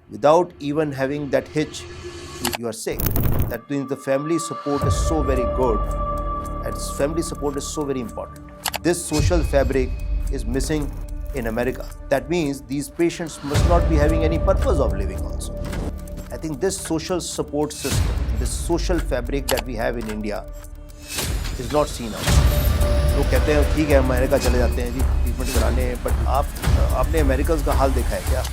without even having that hitch, you are sick. That means the family support is so very good, and family support is so very important. This social fabric is missing in America. That means these patients must not be having any purpose of living also. I think this social support system, this social fabric that we have in India is not seen out. लोग कहते हैं ठीक है America चले जाते हैं जी treatment कराने, बट आपने अमेरिकन का हाल देखा है क्या?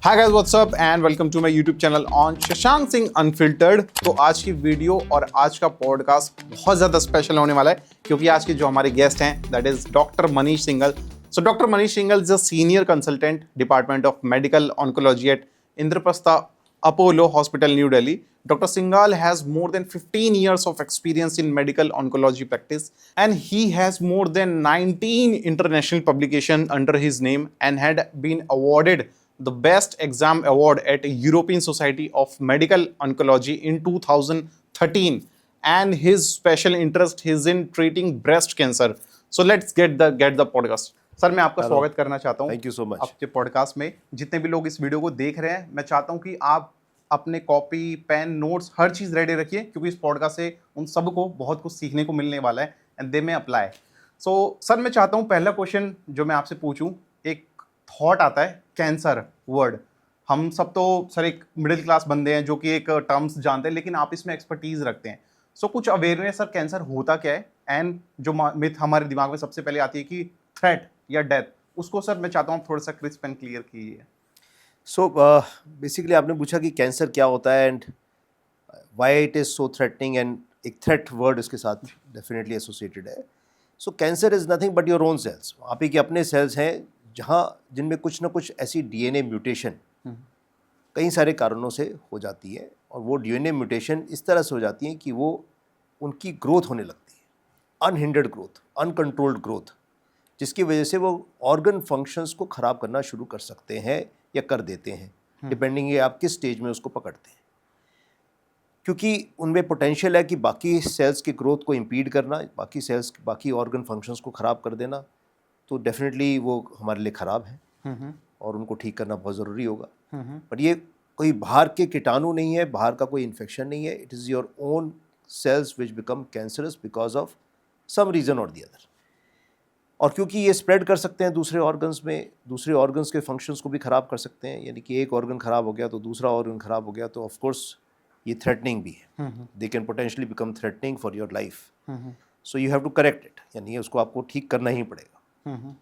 Hi guys, what's up and welcome to my YouTube channel on Shashank Singh unfiltered. तो आज की वीडियो और आज का पॉडकास्ट बहुत ज़्यादा स्पेशल होने वाला है क्योंकि आज के जो हमारे गेस्ट हैं that is doctor Manish Singhal. So doctor Manish Singhal is a senior consultant department of medical oncology at Indraprastha Apollo Hospital, New Delhi. Dr. Singhal has more than 15 years of experience in medical oncology practice, and he has more than 19 international publications under his name and had been awarded the Best Exam Award at European Society of Medical Oncology in 2013. And his special interest is in treating breast cancer. So let's get the podcast. Sir मैं आपका स्वागत करना चाहता हूँ। Thank you so much. आपके podcast में जितने भी लोग इस वीडियो को देख रहे हैं, मैं चाहता हूँ कि आप अपने कॉपी पेन नोट्स हर चीज़ रेडी रखिए क्योंकि इस पॉडकास्ट से उन सबको बहुत कुछ सीखने को मिलने वाला है एंड दे में अप्लाई। सो सर मैं चाहता हूँ पहला क्वेश्चन जो मैं आपसे पूछूं, एक थॉट आता है कैंसर वर्ड। हम सब तो सर एक मिडिल क्लास बंदे हैं जो कि एक टर्म्स जानते हैं, लेकिन आप इसमें एक्सपर्टीज रखते हैं। सो कुछ अवेयरनेस सर, कैंसर होता क्या है एंड जो मिथ हमारे दिमाग में सबसे पहले आती है कि थ्रेट या डेथ, उसको सर मैं चाहता हूँ थोड़ा सा क्रिस्प एंड क्लियर कीजिए। सो बेसिकली आपने पूछा कि कैंसर क्या होता है and why it is so threatening, and एक थ्रेट वर्ड इसके साथ डेफिनेटली एसोसिएटेड है। So cancer is nothing but your own cells. आप ही के अपने सेल्स हैं जहाँ जिनमें कुछ ना कुछ ऐसी डीएनए म्यूटेशन कई सारे कारणों से हो जाती है, और वो डीएनए म्यूटेशन इस तरह से हो जाती है कि वो उनकी ग्रोथ होने लगती है, अनहिंडर्ड ग्रोथ, अनकंट्रोल्ड ग्रोथ, जिसकी वजह से वो ऑर्गन फंक्शंस को ख़राब करना शुरू कर सकते हैं या कर देते हैं, डिपेंडिंग आप किस स्टेज में उसको पकड़ते हैं। क्योंकि उनमें पोटेंशियल है कि बाकी सेल्स की ग्रोथ को इम्पीड करना, बाकी ऑर्गन फंक्शंस को ख़राब कर देना, तो डेफिनेटली वो हमारे लिए ख़राब है और उनको ठीक करना बहुत ज़रूरी होगा। बट ये कोई बाहर के कीटाणु नहीं है, बाहर का कोई इन्फेक्शन नहीं है। It is your own cells which become cancerous because of some reason और दी अदर। और क्योंकि ये स्प्रेड कर सकते हैं दूसरे ऑर्गन्स में, दूसरे ऑर्गन्स के फंक्शंस को भी ख़राब कर सकते हैं, यानी कि एक ऑर्गन ख़राब हो गया तो दूसरा ऑर्गन ख़राब हो गया, तो ऑफ कोर्स ये थ्रेटनिंग भी है। They can potentially become threatening for your life. So you have to correct it, यानी उसको आपको ठीक करना ही पड़ेगा।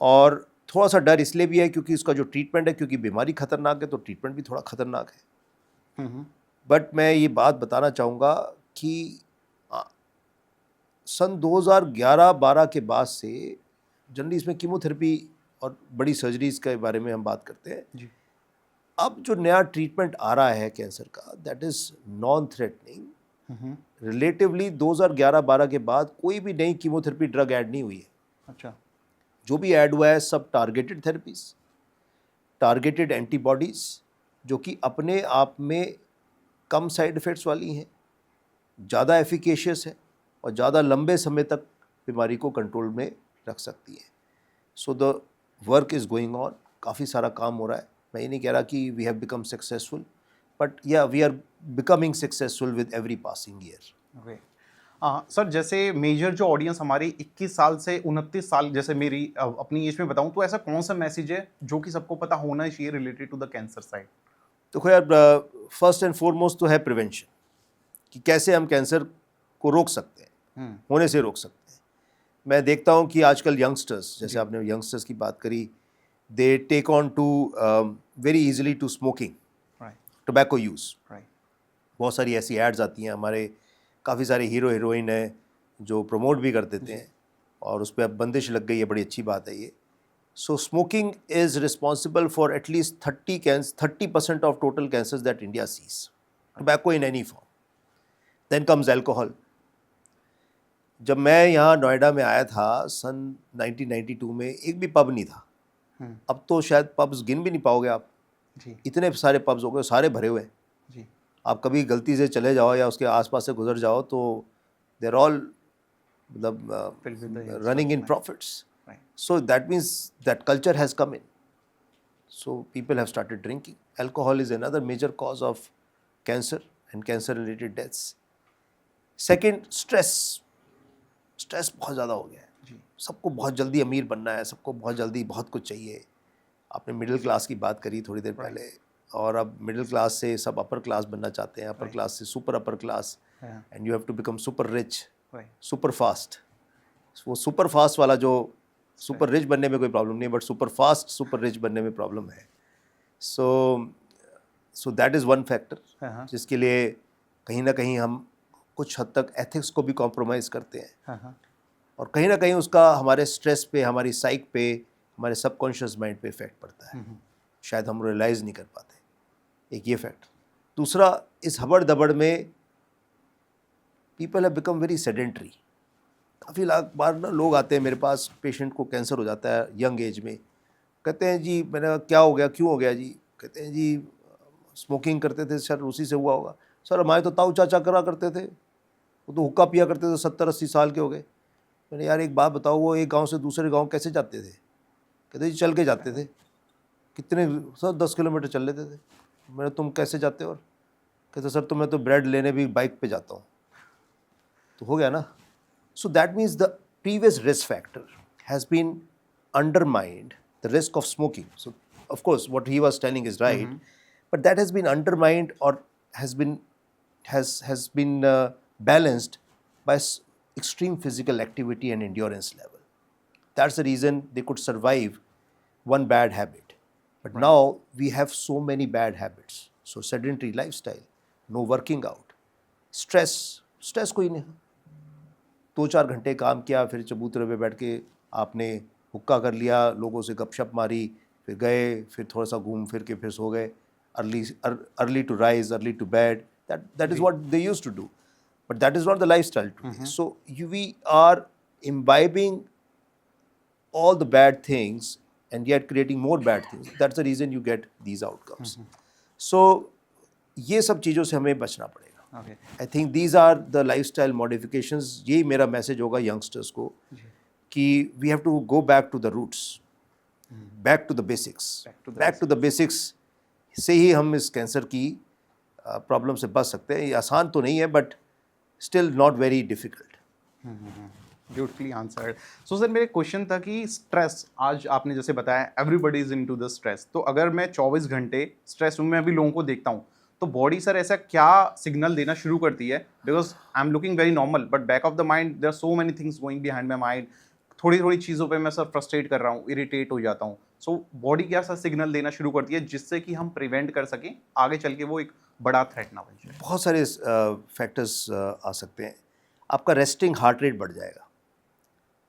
और थोड़ा सा डर इसलिए भी है क्योंकि इसका जो ट्रीटमेंट है, क्योंकि बीमारी खतरनाक है तो ट्रीटमेंट भी थोड़ा खतरनाक है। बट मैं ये बात बताना चाहूँगा कि सन 2011-12 के बाद से जनरली इसमें कीमोथेरेपी और बड़ी सर्जरीज के बारे में हम बात करते हैं जी। अब जो नया ट्रीटमेंट आ रहा है कैंसर का, that is non threatening. Relatively 2011-12 के बाद कोई भी नई कीमोथेरेपी ड्रग ऐड नहीं हुई है। अच्छा, जो भी ऐड हुआ है सब टारगेटेड थेरेपीज, टारगेटेड एंटीबॉडीज़, जो कि अपने आप में कम साइड इफ़ेक्ट्स वाली हैं, ज़्यादा एफिकेशियस है और ज़्यादा लंबे समय तक बीमारी को कंट्रोल में रख सकती है। So the work is going on, काफ़ी सारा काम हो रहा है। मैं ये नहीं कह रहा कि we have become successful, but yeah we are becoming successful with every passing year. Sir जैसे मेजर जो ऑडियंस हमारी 21 साल से 29 साल, जैसे मेरी अपनी एज में बताऊं, तो ऐसा कौन सा मैसेज है जो कि सबको पता होना चाहिए related to the cancer side? तो यार, फर्स्ट एंड फॉरमोस्ट तो है प्रिवेंशन, कि कैसे हम कैंसर को रोक सकते हैं, होने से रोक सकते हैं। मैं देखता हूं कि आजकल यंगस्टर्स, जैसे आपने यंगस्टर्स की बात करी, they take on to very easily to smoking, tobacco use. बहुत सारी ऐसी एड्स आती हैं, हमारे काफ़ी सारे हीरो हीरोइन हैं जो प्रमोट भी कर देते हैं, और उस पर अब बंदिश लग गई है, बड़ी अच्छी बात है ये। So smoking is responsible for at least 30% of total cancers that India sees, tobacco in any form. Then comes alcohol. जब मैं यहाँ नोएडा में आया था सन 1992 में, एक भी पब नहीं था। अब तो शायद पब्स गिन भी नहीं पाओगे आप जी, इतने सारे पब्स हो गए, सारे भरे हुए हैं जी। आप कभी गलती से चले जाओ या उसके आसपास से गुजर जाओ तो देर ऑल मतलब running in profits. So that means that culture has come in. So people have started drinking. Alcohol is another major cause of cancer and cancer related deaths. Second, stress बहुत ज़्यादा हो गया है. सबको बहुत जल्दी अमीर बनना है, सबको बहुत जल्दी बहुत कुछ चाहिए. आपने मिडिल क्लास की बात करी थोड़ी देर पहले, और अब मिडिल क्लास से सब अपर क्लास बनना चाहते हैं, अपर क्लास से super upper class, and you have to become super rich, super fast. वो सुपर फास्ट वाला जो सुपर रिच बनने में कोई प्रॉब्लम नहीं है, but super fast super rich बनने में प्रॉब्लम है. So that is one factor जिसके लिए कहीं ना कहीं हम कुछ हद तक एथिक्स को भी कॉम्प्रोमाइज़ करते हैं, और कहीं ना कहीं उसका हमारे स्ट्रेस पे, हमारी साइक पे, हमारे सबकॉन्शियस माइंड पे इफेक्ट पड़ता है. शायद हम रियलाइज़ नहीं कर पाते. एक ये फैक्ट. दूसरा, इस हबड़ दबड़ में people have become very sedentary. काफ़ी बार ना लोग आते हैं मेरे पास, पेशेंट को कैंसर हो जाता है यंग एज में, कहते हैं जी मैंने कहा क्या हो गया, क्यों हो गया जी? कहते हैं जी स्मोकिंग करते थे सर, उसी से हुआ होगा. सर हमारे तो ताऊ चाचा करा करते थे, वो तो हुक्का पिया करते थे, 70-80 साल के हो गए. मैंने यार एक बात बताओ, वो एक गांव से दूसरे गांव कैसे जाते थे? कहते जी चल के जाते थे. कितने सर? 10 किलोमीटर चल लेते थे. मैंने तुम कैसे जाते हो? और कहते सर तो मैं तो ब्रेड लेने भी बाइक पे जाता हूँ. तो हो गया ना. So that means the previous risk factor has been undermined, the risk of smoking. So of course what he was telling is right, but that has been undermined, or has been balanced by extreme physical activity and endurance level. That's the reason they could survive one bad habit. But now we have so many bad habits. So sedentary lifestyle, no working out, stress कोई नहीं. 2-4 घंटे काम किया, फिर चबूतरे पे बैठ के आपने हुक्का कर लिया, लोगों से गपशप मारी, फिर गए, फिर थोड़ा सा घूम फिर के फिर सो गए. Early to rise, early to bed. That is what they used to do. But that is not the lifestyle today. So we are imbibing all the bad things and yet creating more bad things. That's the reason you get these outcomes. So ये सब चीज़ों से हमें बचना पड़ेगा. I think these are the lifestyle modifications. यही मेरा message होगा यंगस्टर्स को कि we have to go back to the roots, back to the basics. से ही हम इस कैंसर की प्रॉब्लम से बच सकते हैं. ये आसान तो नहीं है, but still not very difficult. Beautifully answered. So sir मेरे क्वेश्चन था कि स्ट्रेस, आज आपने जैसे बताया everybody is into the stress, तो अगर मैं 24 घंटे स्ट्रेस में अभी लोगों को देखता हूँ, तो बॉडी सर ऐसा क्या सिग्नल देना शुरू करती है? Because I am looking very normal, but back of the mind there are so many things going behind my mind. थोड़ी थोड़ी चीज़ों पे मैं सर फ्रस्ट्रेट कर रहा हूँ, इरिटेट हो जाता हूँ. सो बॉडी क्या सा सिग्नल देना शुरू करती है जिससे कि हम प्रिवेंट कर सकें आगे चल के वो एक बड़ा थ्रेट ना बन जाए? बहुत सारे फैक्टर्स आ सकते हैं. आपका रेस्टिंग हार्ट रेट बढ़ जाएगा.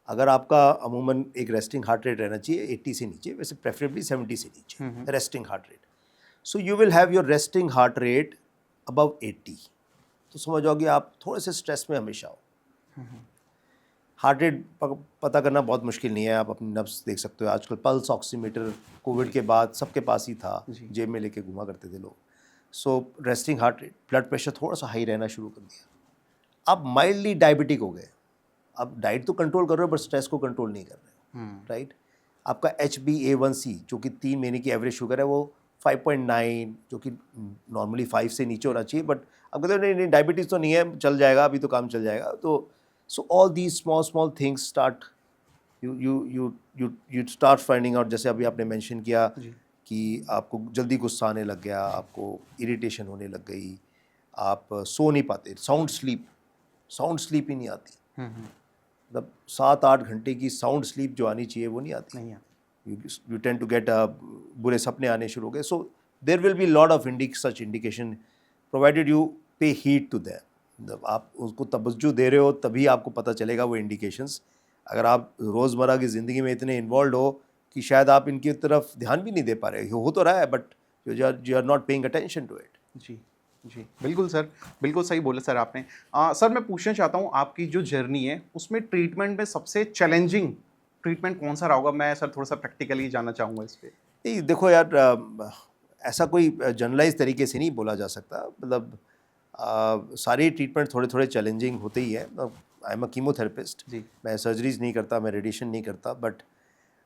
अगर आपका अमूमन एक रेस्टिंग हार्ट रेट रहना चाहिए 80 से नीचे, वैसे प्रेफरेबली 70 से नीचे resting heart rate. So you will have your resting heart rate above 80, तो समझ जाओगे आप थोड़े से स्ट्रेस में हमेशा हो. हार्ट रेट पता करना बहुत मुश्किल नहीं है. आप अपनी नब्स देख सकते हो. आजकल पल्स ऑक्सीमीटर कोविड के बाद सबके पास ही था, जेब में लेके घुमा करते थे लोग. So resting heart rate, blood pressure थोड़ा सा हाई रहना शुरू कर दिया. आप माइल्डली डायबिटिक हो गए. आप डाइट तो कंट्रोल कर रहे हो, बट स्ट्रेस को कंट्रोल नहीं कर रहे हो, राइट. आपका HbA1c जो कि 3 महीने की एवरेज शुगर है, वो 5.9, जो कि नॉर्मली 5 से नीचे होना चाहिए. बट अब कहते हो नहीं डायबिटीज़ तो नहीं है, चल जाएगा, अभी तो काम चल जाएगा. तो so all these small things start, you start finding out. जैसे अभी आपने मेंशन किया कि आपको जल्दी गुस्सा आने लग गया, आपको इरिटेशन होने लग गई, आप सो नहीं पाते, साउंड स्लीप ही नहीं आती. मतलब 7-8 घंटे की साउंड स्लीप जो आनी चाहिए वो नहीं आती. यू टेंड टू गेट बुरे सपने आने शुरू हो गए. So there will be lot of such indication, provided you pay heed to them. आप उसको तवज्जो दे रहे हो तभी आपको पता चलेगा वो इंडिकेशंस. अगर आप रोज़मर्रा की ज़िंदगी में इतने इन्वॉल्व हो कि शायद आप इनकी तरफ ध्यान भी नहीं दे पा रहे हो तो रहा है, but you are not paying attention to it. जी बिल्कुल सर, बिल्कुल सही बोले सर आपने. सर मैं पूछना चाहता हूँ, आपकी जो जर्नी है उसमें ट्रीटमेंट में सबसे चैलेंजिंग ट्रीटमेंट कौन सा रहा होगा? मैं सर थोड़ा सा प्रैक्टिकली जानना चाहूँगा इस पर. नहीं देखो यार, ऐसा कोई जनरलाइज तरीके से नहीं बोला जा सकता. मतलब सारी ट्रीटमेंट थोड़े थोड़े चैलेंजिंग होते ही है. I am a chemotherapist. मैं सर्जरीज नहीं करता, मैं रेडिएशन नहीं करता, but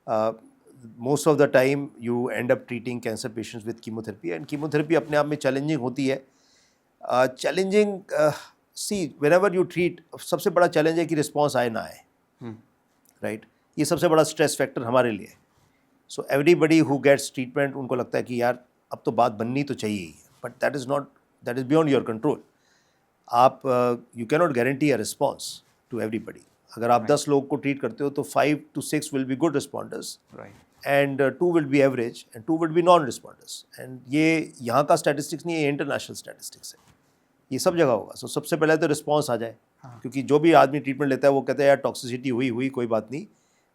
most of the time you end up treating cancer patients with chemotherapy, and chemotherapy अपने आप में चैलेंजिंग होती है. Challenging, see whenever you treat, सबसे बड़ा चैलेंज है कि रिस्पॉन्स आए ना आए, राइट. ये सबसे बड़ा स्ट्रेस फैक्टर हमारे लिए. So everybody who gets treatment, उनको लगता है कि यार अब तो बात बननी तो चाहिए ही, but that is not, that is beyond your control. आप you can not guarantee a response to everybody. अगर आप 10 लोग को ट्रीट करते हो तो 5 to 6 will be good responders, and 2 will be average, and 2 will be non responders. And ये यहाँ का स्टैटिस्टिक्स नहीं है, ये इंटरनेशनल स्टैटिस्टिक्स है, ये सब जगह होगा. सो सबसे पहले तो रिस्पॉन्स आ जाए, क्योंकि जो भी आदमी ट्रीटमेंट लेता है वो कहता है यार टॉक्सिसिटी हुई कोई बात नहीं,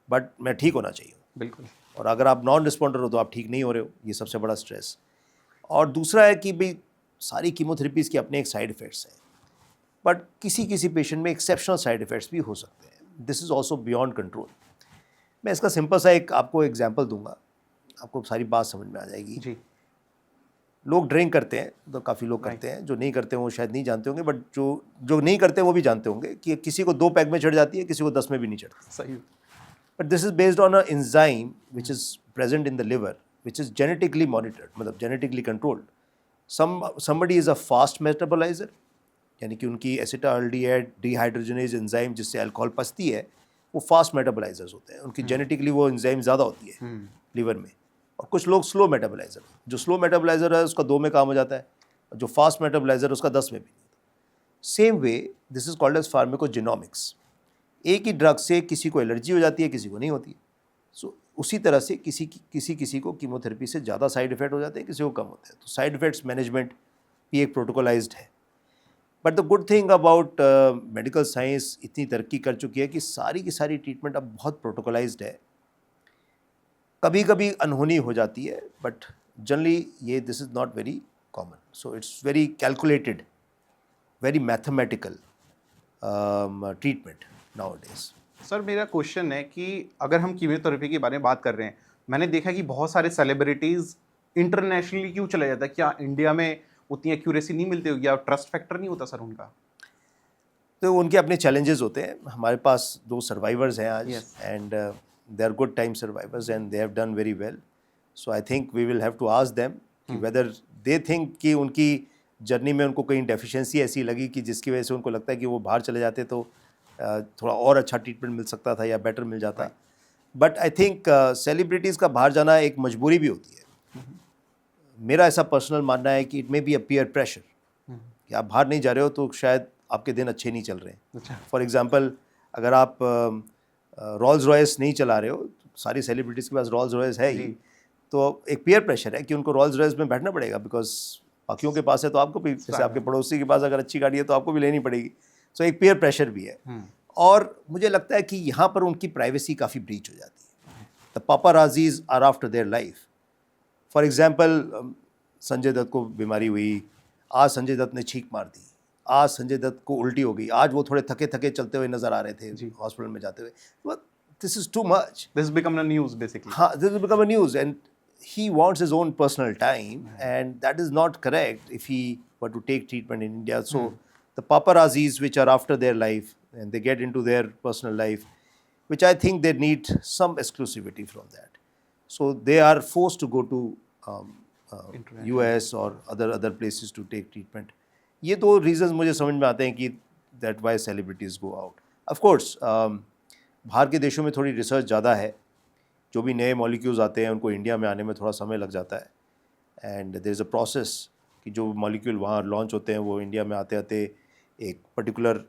बट मैं ठीक होना चाहिए. बिल्कुल. और अगर आप नॉन रिस्पॉन्डर हो तो आप ठीक नहीं हो रहे हो, ये सबसे बड़ा स्ट्रेस. और दूसरा है कि भाई सारी कीमोथेरेपीज़ के अपने एक साइड इफ़ेक्ट्स हैं, बट किसी किसी पेशेंट में एक्सेप्शनल साइड इफ़ेक्ट्स भी हो सकते हैं. This is also beyond control. मैं इसका सिंपल सा एक आपको एग्जांपल दूंगा, आपको सारी बात समझ में आ जाएगी. जी. लोग ड्रिंक करते हैं तो काफ़ी लोग करते हैं, जो नहीं करते हैं वो शायद नहीं जानते होंगे, बट जो नहीं करते हैं वो भी जानते होंगे कि किसी को 2 पैक में चढ़ जाती है, किसी को 10 में भी नहीं चढ़ती. सही. But this is based on a enzyme which is present in the liver, which is genetically monitored, मतलब genetically controlled. somebody is a fast metaboliser, यानी कि उनकी एसिटाल्डिहाइड डिहाइड्रोजनेज एंजाइम जिससे अल्कोहल पचती है, वो फास्ट मेटाबोलाइजर्स होते हैं. उनकी जेनेटिकली वो एंजाइम ज़्यादा होती है लीवर में. और कुछ लोग स्लो मेटाबोलाइजर, जो स्लो मेटाबोलाइजर है उसका 2 में काम हो जाता है, और जो फास्ट मेटाबोलाइजर उसका 10 में भी. Same way this is called as pharmacogenomics. एक ही ड्रग से किसी को एलर्जी हो जाती है, किसी को नहीं होती. सो उसी तरह से किसी को कीमोथेरेपी से ज़्यादा साइड इफ़ेक्ट हो जाते हैं, किसी को कम होते हैं. तो साइड इफ़ेक्ट्स मैनेजमेंट भी एक प्रोटोकोलाइज्ड है. But the good thing about medical science इतनी तरक्की कर चुकी है कि सारी की सारी ट्रीटमेंट अब बहुत प्रोटोकोलाइज्ड है. कभी कभी अनहोनी हो जाती है, बट जनरली ये this is not very common. So it's very calculated, very mathematical treatment nowadays. Sir मेरा क्वेश्चन है कि अगर हम कीमोथेरेपी के बारे में बात कर रहे हैं, मैंने देखा कि बहुत सारे सेलिब्रिटीज़ इंटरनेशनली क्यों चला जाता है, क्या इंडिया में उतनी एक्यूरेसी नहीं मिलती होगी या ट्रस्ट फैक्टर नहीं होता सर उनका? तो उनके अपने चैलेंजेस होते हैं. हमारे पास 2 सर्वाइवर्स हैं आज, and they are good time survivors and they have done very well. So I think we will have to ask them कि वेदर दे थिंक कि उनकी जर्नी में उनको कहीं डेफिशिएंसी ऐसी लगी कि जिसकी वजह से उनको लगता है कि वो बाहर चले जाते तो थोड़ा और अच्छा ट्रीटमेंट मिल सकता था या बेटर मिल जाता. बट आई थिंक सेलिब्रिटीज़ का बाहर जाना एक मजबूरी भी होती है. मेरा ऐसा पर्सनल मानना है कि it may be a peer pressure, कि आप बाहर नहीं जा रहे हो तो शायद आपके दिन अच्छे नहीं चल रहे हैं. फॉर एग्जांपल, अगर आप रोल्स रॉयस नहीं चला रहे हो, सारी सेलिब्रिटीज़ के पास रोल्स रॉयस है ही, तो एक पीयर प्रेशर है कि उनको रोल्स रॉयस में बैठना पड़ेगा, बिकॉज बाकियों के पास है तो आपको भी, जैसे आपके पड़ोसी के पास अगर अच्छी गाड़ी है तो आपको भी लेनी पड़ेगी. सो एक पीयर प्रेशर भी है. और मुझे लगता है कि यहाँ पर उनकी प्राइवेसी काफ़ी ब्रीच हो जाती है. The paparazzis are after their life. For example, Sanjay Dutt को बीमारी हुई, आज संजय दत्त ने छींक मार दी, आज संजय दत्त को उल्टी हो गई, आज वो थोड़े थके थके चलते हुए नजर आ रहे थे हॉस्पिटल में जाते हुए. This is too much. This become a news basically. हाँ, this will become a news, and he wants his own personal time, and that is not correct if he were to take treatment in India. So the paparazzis which are after their life and they get into their personal life, which I think they need some exclusivity from that. So they are forced to go to US or other places to take treatment. ये दो reasons मुझे समझ में आते हैं कि that why celebrities go out. Of course, बाहर के देशों में थोड़ी रिसर्च ज़्यादा है. जो भी नए मॉलिक्यूल्स आते हैं उनको इंडिया में आने में थोड़ा समय लग जाता है, and there is a process कि जो मॉलिक्यूल वहाँ लॉन्च होते हैं वो इंडिया में आते आते एक पर्टिकुलर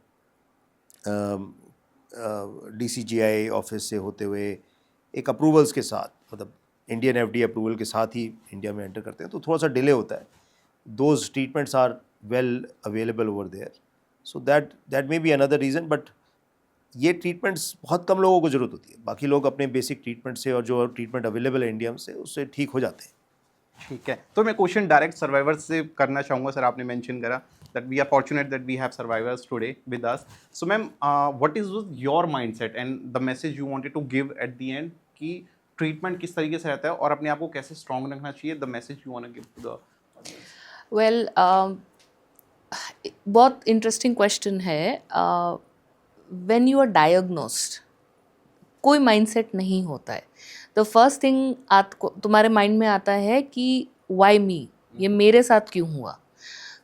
DCGI ऑफिस से होते हुए एक अप्रूवल्स के साथ, मतलब इंडियन FDA अप्रूवल के साथ ही इंडिया में एंटर करते हैं, तो थोड़ा सा डिले होता है. Those treatments are well available over there, so that may be another reason. But ये ट्रीटमेंट्स बहुत कम लोगों को ज़रूरत होती है. बाकी लोग अपने बेसिक ट्रीटमेंट से और जो ट्रीटमेंट अवेलेबल है इंडिया में से उससे ठीक हो जाते हैं. ठीक है, तो मैं क्वेश्चन डायरेक्ट सर्वाइवर्स से करना चाहूँगा. सर आपने मेंशन करा that we are fortunate that we have survivors today with us. So ma'am, what is your mindset and the message you wanted to give at the end कि treatment किस तरीके से रहता है और अपने आप को कैसे स्ट्रॉन्ग रखना चाहिए, the message you want to give to the. Well, बहुत इंटरेस्टिंग क्वेश्चन है. When you are diagnosed, कोई माइंडसेट नहीं होता है. द फर्स्ट थिंग तुम्हारे माइंड में आता है कि वाई मी, ये मेरे साथ क्यों हुआ.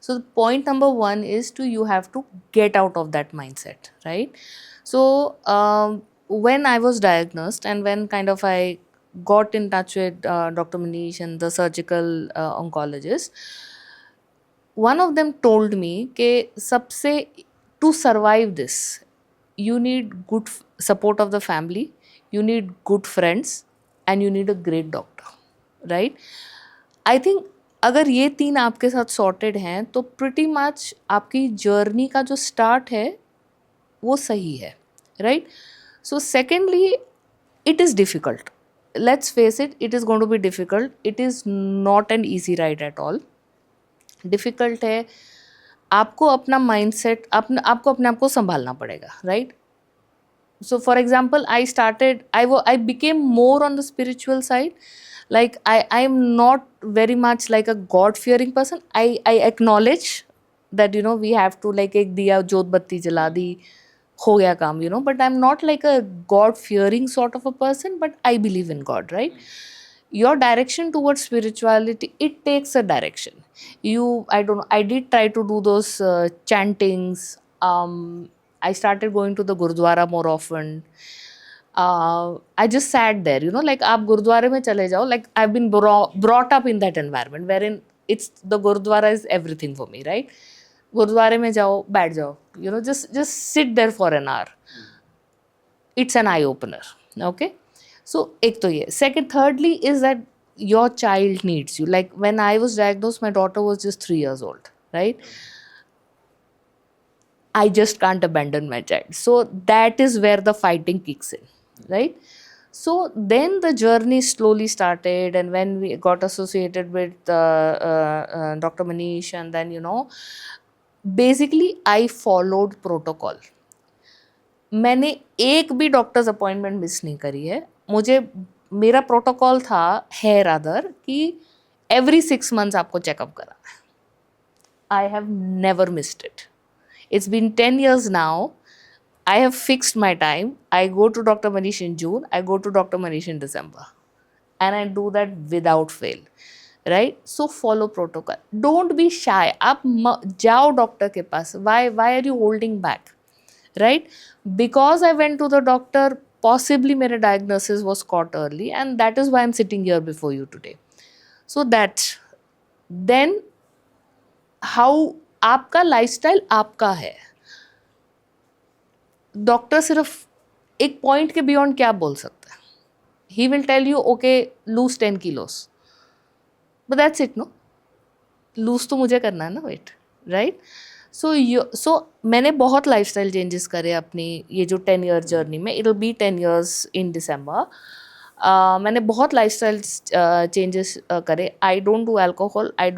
So point number one is you have to get out of that mindset, right? So when I was diagnosed and when kind of I got in touch with Dr. Manish and the surgical oncologist, one of them told me कि सबसे to survive this, you need good support of the family, you need good friends, and you need a great doctor, right? I think अगर ये 3 आपके साथ sorted हैं तो pretty much आपकी journey का जो स्टार्ट है वो सही है, right. So secondly, it is difficult. Let's face it, it is going to be difficult. It is not an easy ride at all. Difficult है. आपको अपना माइंडसेट आपको अपने आप को संभालना पड़ेगा, right. So for example, I became more on the spiritual side. Like I'm not very much like a God fearing person. I acknowledge that we have to like एक दिया जोत बत्ती जला दी, हो गया काम, but I'm not like a God fearing sort of a person, but I believe in God, right? Your direction towards spirituality, it takes a direction. I did try to do those chantings. I started going to the Gurdwara more often. I just sat there, like आप गुरुद्वारे में चले जाओ, like I've been brought up in that environment wherein the Gurdwara is everything for me, right? गुरुद्वारे में जाओ, बैठ जाओ, just sit there for an hour. It's an eye opener, okay? So एक तो ये. Second, thirdly is that your child needs you. Like when I was diagnosed, my daughter was just 3 years old, right? I just can't abandon my child. So that is where the fighting kicks in, right? So then the journey slowly started, and when we got associated with Dr. Manish, and then basically I followed protocol. मैंने एक भी doctors appointment miss नहीं करी है. मेरा protocol है rather कि every 6 months आपको चेकअप कराना है. I have never missed it. It's been 10 years now. I have fixed my time. I go to Dr. Manish in June. I go to Dr. Manish in December. And I do that without fail. Right? So follow protocol. Don't be shy. आप जाओ doctor के पास. Why are you holding back? Right? Because I went to the doctor, possibly मेरा diagnosis was caught early, and that is why I'm sitting here before you today. So that's then how आपका lifestyle आपका है. Doctor सिर्फ एक point के beyond क्या बोल सकता है. He will tell you okay lose 10 kilos, but that's it. No, lose तो मुझे करना है ना वेट, राइट. सो मैंने बहुत लाइफस्टाइल चेंजेस करे अपनी ये जो 10-year जर्नी में. इट विल बी 10 years इन दिसंबर. मैंने बहुत लाइफस्टाइल चेंजेस करे. I don't do alcohol. I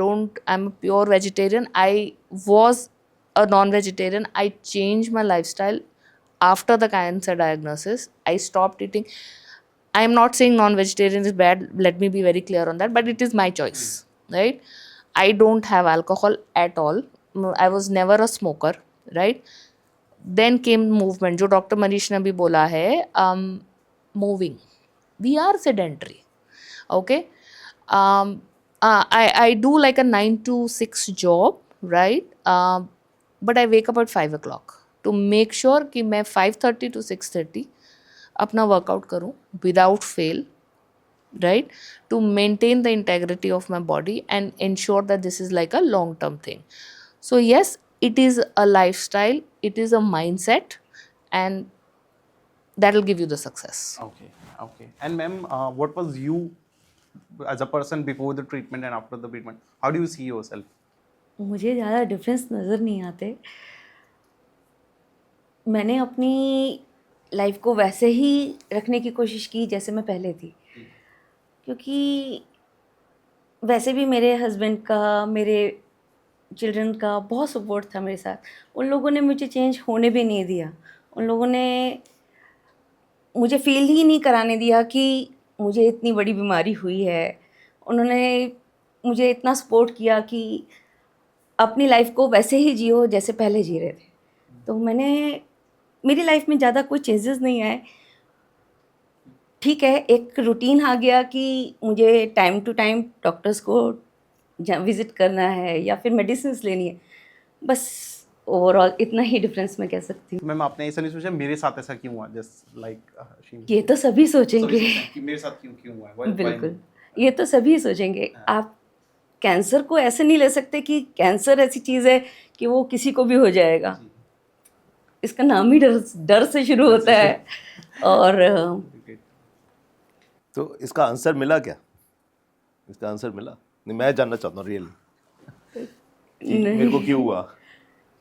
am pure vegetarian. I was a non vegetarian. I change my lifestyle after the cancer diagnosis. I stopped eating. I am not saying non-vegetarian is bad. Let me be very clear on that. But it is my choice, right? I don't have alcohol at all. I was never a smoker, right? Then came movement, जो doctor Manish ने भी बोला है, moving. We are sedentary, okay? I do like a 9 to 6 job, right? But I wake up at 5 o'clock to make sure कि मैं 5:30 to 6:30 अपना workout करूँ without fail, right, to maintain the integrity of my body and ensure that this is like a long term thing. So yes, it is a life style, it is a mind set, and that will give you the success. Okay. And ma'am, what was you as a person before the treatment and after the treatment? How do you see yourself? मुझे ज़्यादा difference नज़र नहीं आते. मैंने अपनी life को वैसे ही रखने की कोशिश की जैसे मैं पहले थी, क्योंकि वैसे भी मेरे हस्बैंड का, मेरे चिल्ड्रन का बहुत सपोर्ट था मेरे साथ. उन लोगों ने मुझे चेंज होने भी नहीं दिया. उन लोगों ने मुझे फील ही नहीं कराने दिया कि मुझे इतनी बड़ी बीमारी हुई है. उन्होंने मुझे इतना सपोर्ट किया कि अपनी लाइफ को वैसे ही जियो जैसे पहले जी रहे थे. तो मेरी लाइफ में ज़्यादा कोई चेंजेस नहीं आए. ठीक है, एक रूटीन आ गया कि मुझे टाइम टू टाइम डॉक्टर्स को विजिट करना है या फिर मेडिसिन लेनी है, बस ओवरऑल इतना ही डिफरेंस मैं कह सकती हूँ। मैम आपने ऐसा नहीं सोचा मेरे साथ ऐसा क्यों हुआ, जस्ट लाइक ये तो सभी सोचेंगे, कि मेरे साथ क्यों क्यों हुआ है? बिल्कुल, ये तो सभी सोचेंगे। आप कैंसर को ऐसे नहीं ले सकते कि कैंसर ऐसी चीज़ है कि वो किसी को भी हो जाएगा। इसका नाम ही डर डर से शुरू होता है। और तो इसका आंसर मिला क्या? इसका आंसर मिला? नहीं, मैं जानना चाहता हूँ रियली मेरे को क्यों हुआ।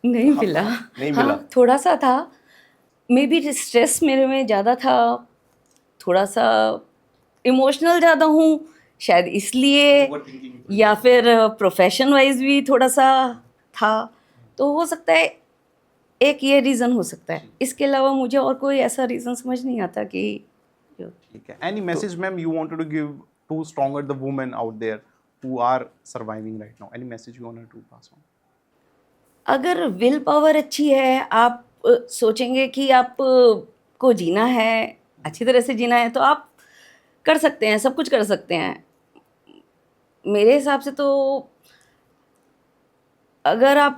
नहीं मिला। नहीं मिला। हाँ, थोड़ा सा था, मे बी स्ट्रेस मेरे में ज़्यादा था, थोड़ा सा इमोशनल ज़्यादा हूँ शायद इसलिए, या फिर प्रोफेशन वाइज भी थोड़ा सा था, तो हो सकता है एक ये रीज़न हो सकता है। इसके अलावा मुझे और कोई ऐसा रीज़न समझ नहीं आता कि ठीक है। Any message ma'am you wanted to give to stronger the women out there who are surviving right now, any message you wanted to pass on? अगर विल पावर अच्छी है, आप सोचेंगे कि आप को जीना है, अच्छी तरह से जीना है, तो आप कर सकते हैं, सब कुछ कर सकते हैं। मेरे हिसाब से तो अगर आप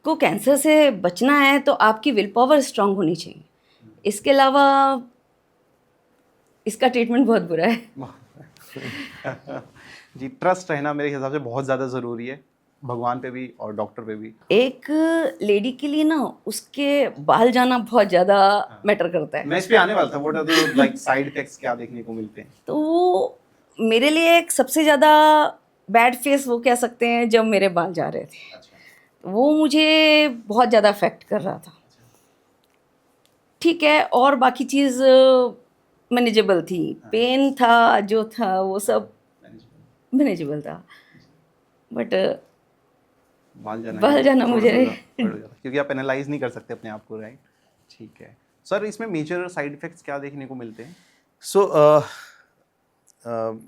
को कैंसर से बचना है तो आपकी विल पावर स्ट्रांग होनी चाहिए। इसके अलावा इसका ट्रीटमेंट बहुत बुरा है। जी, ट्रस्ट रहना मेरे हिसाब से बहुत ज़्यादा ज़रूरी है, भगवान पे भी और डॉक्टर पे भी। एक लेडी के लिए ना उसके बाल जाना बहुत ज़्यादा मैटर करता है। मैं इस पे आने वाला था, what are the like side effects क्या देखने को मिलते हैं? तो मेरे लिए एक सबसे ज़्यादा बैड फेस वो कह सकते हैं जब मेरे बाल जा रहे थे, वो मुझे बहुत ज़्यादा अफेक्ट कर रहा था। ठीक है, और बाकी चीज़ मैनेजेबल थी, पेन था जो था वो सब मैनेजेबल था, बट बाल जाना मुझे क्योंकि आप एनालाइज नहीं कर सकते अपने आप को, राइट? ठीक है सर, इसमें मेजर साइड इफेक्ट्स क्या देखने को मिलते हैं? So,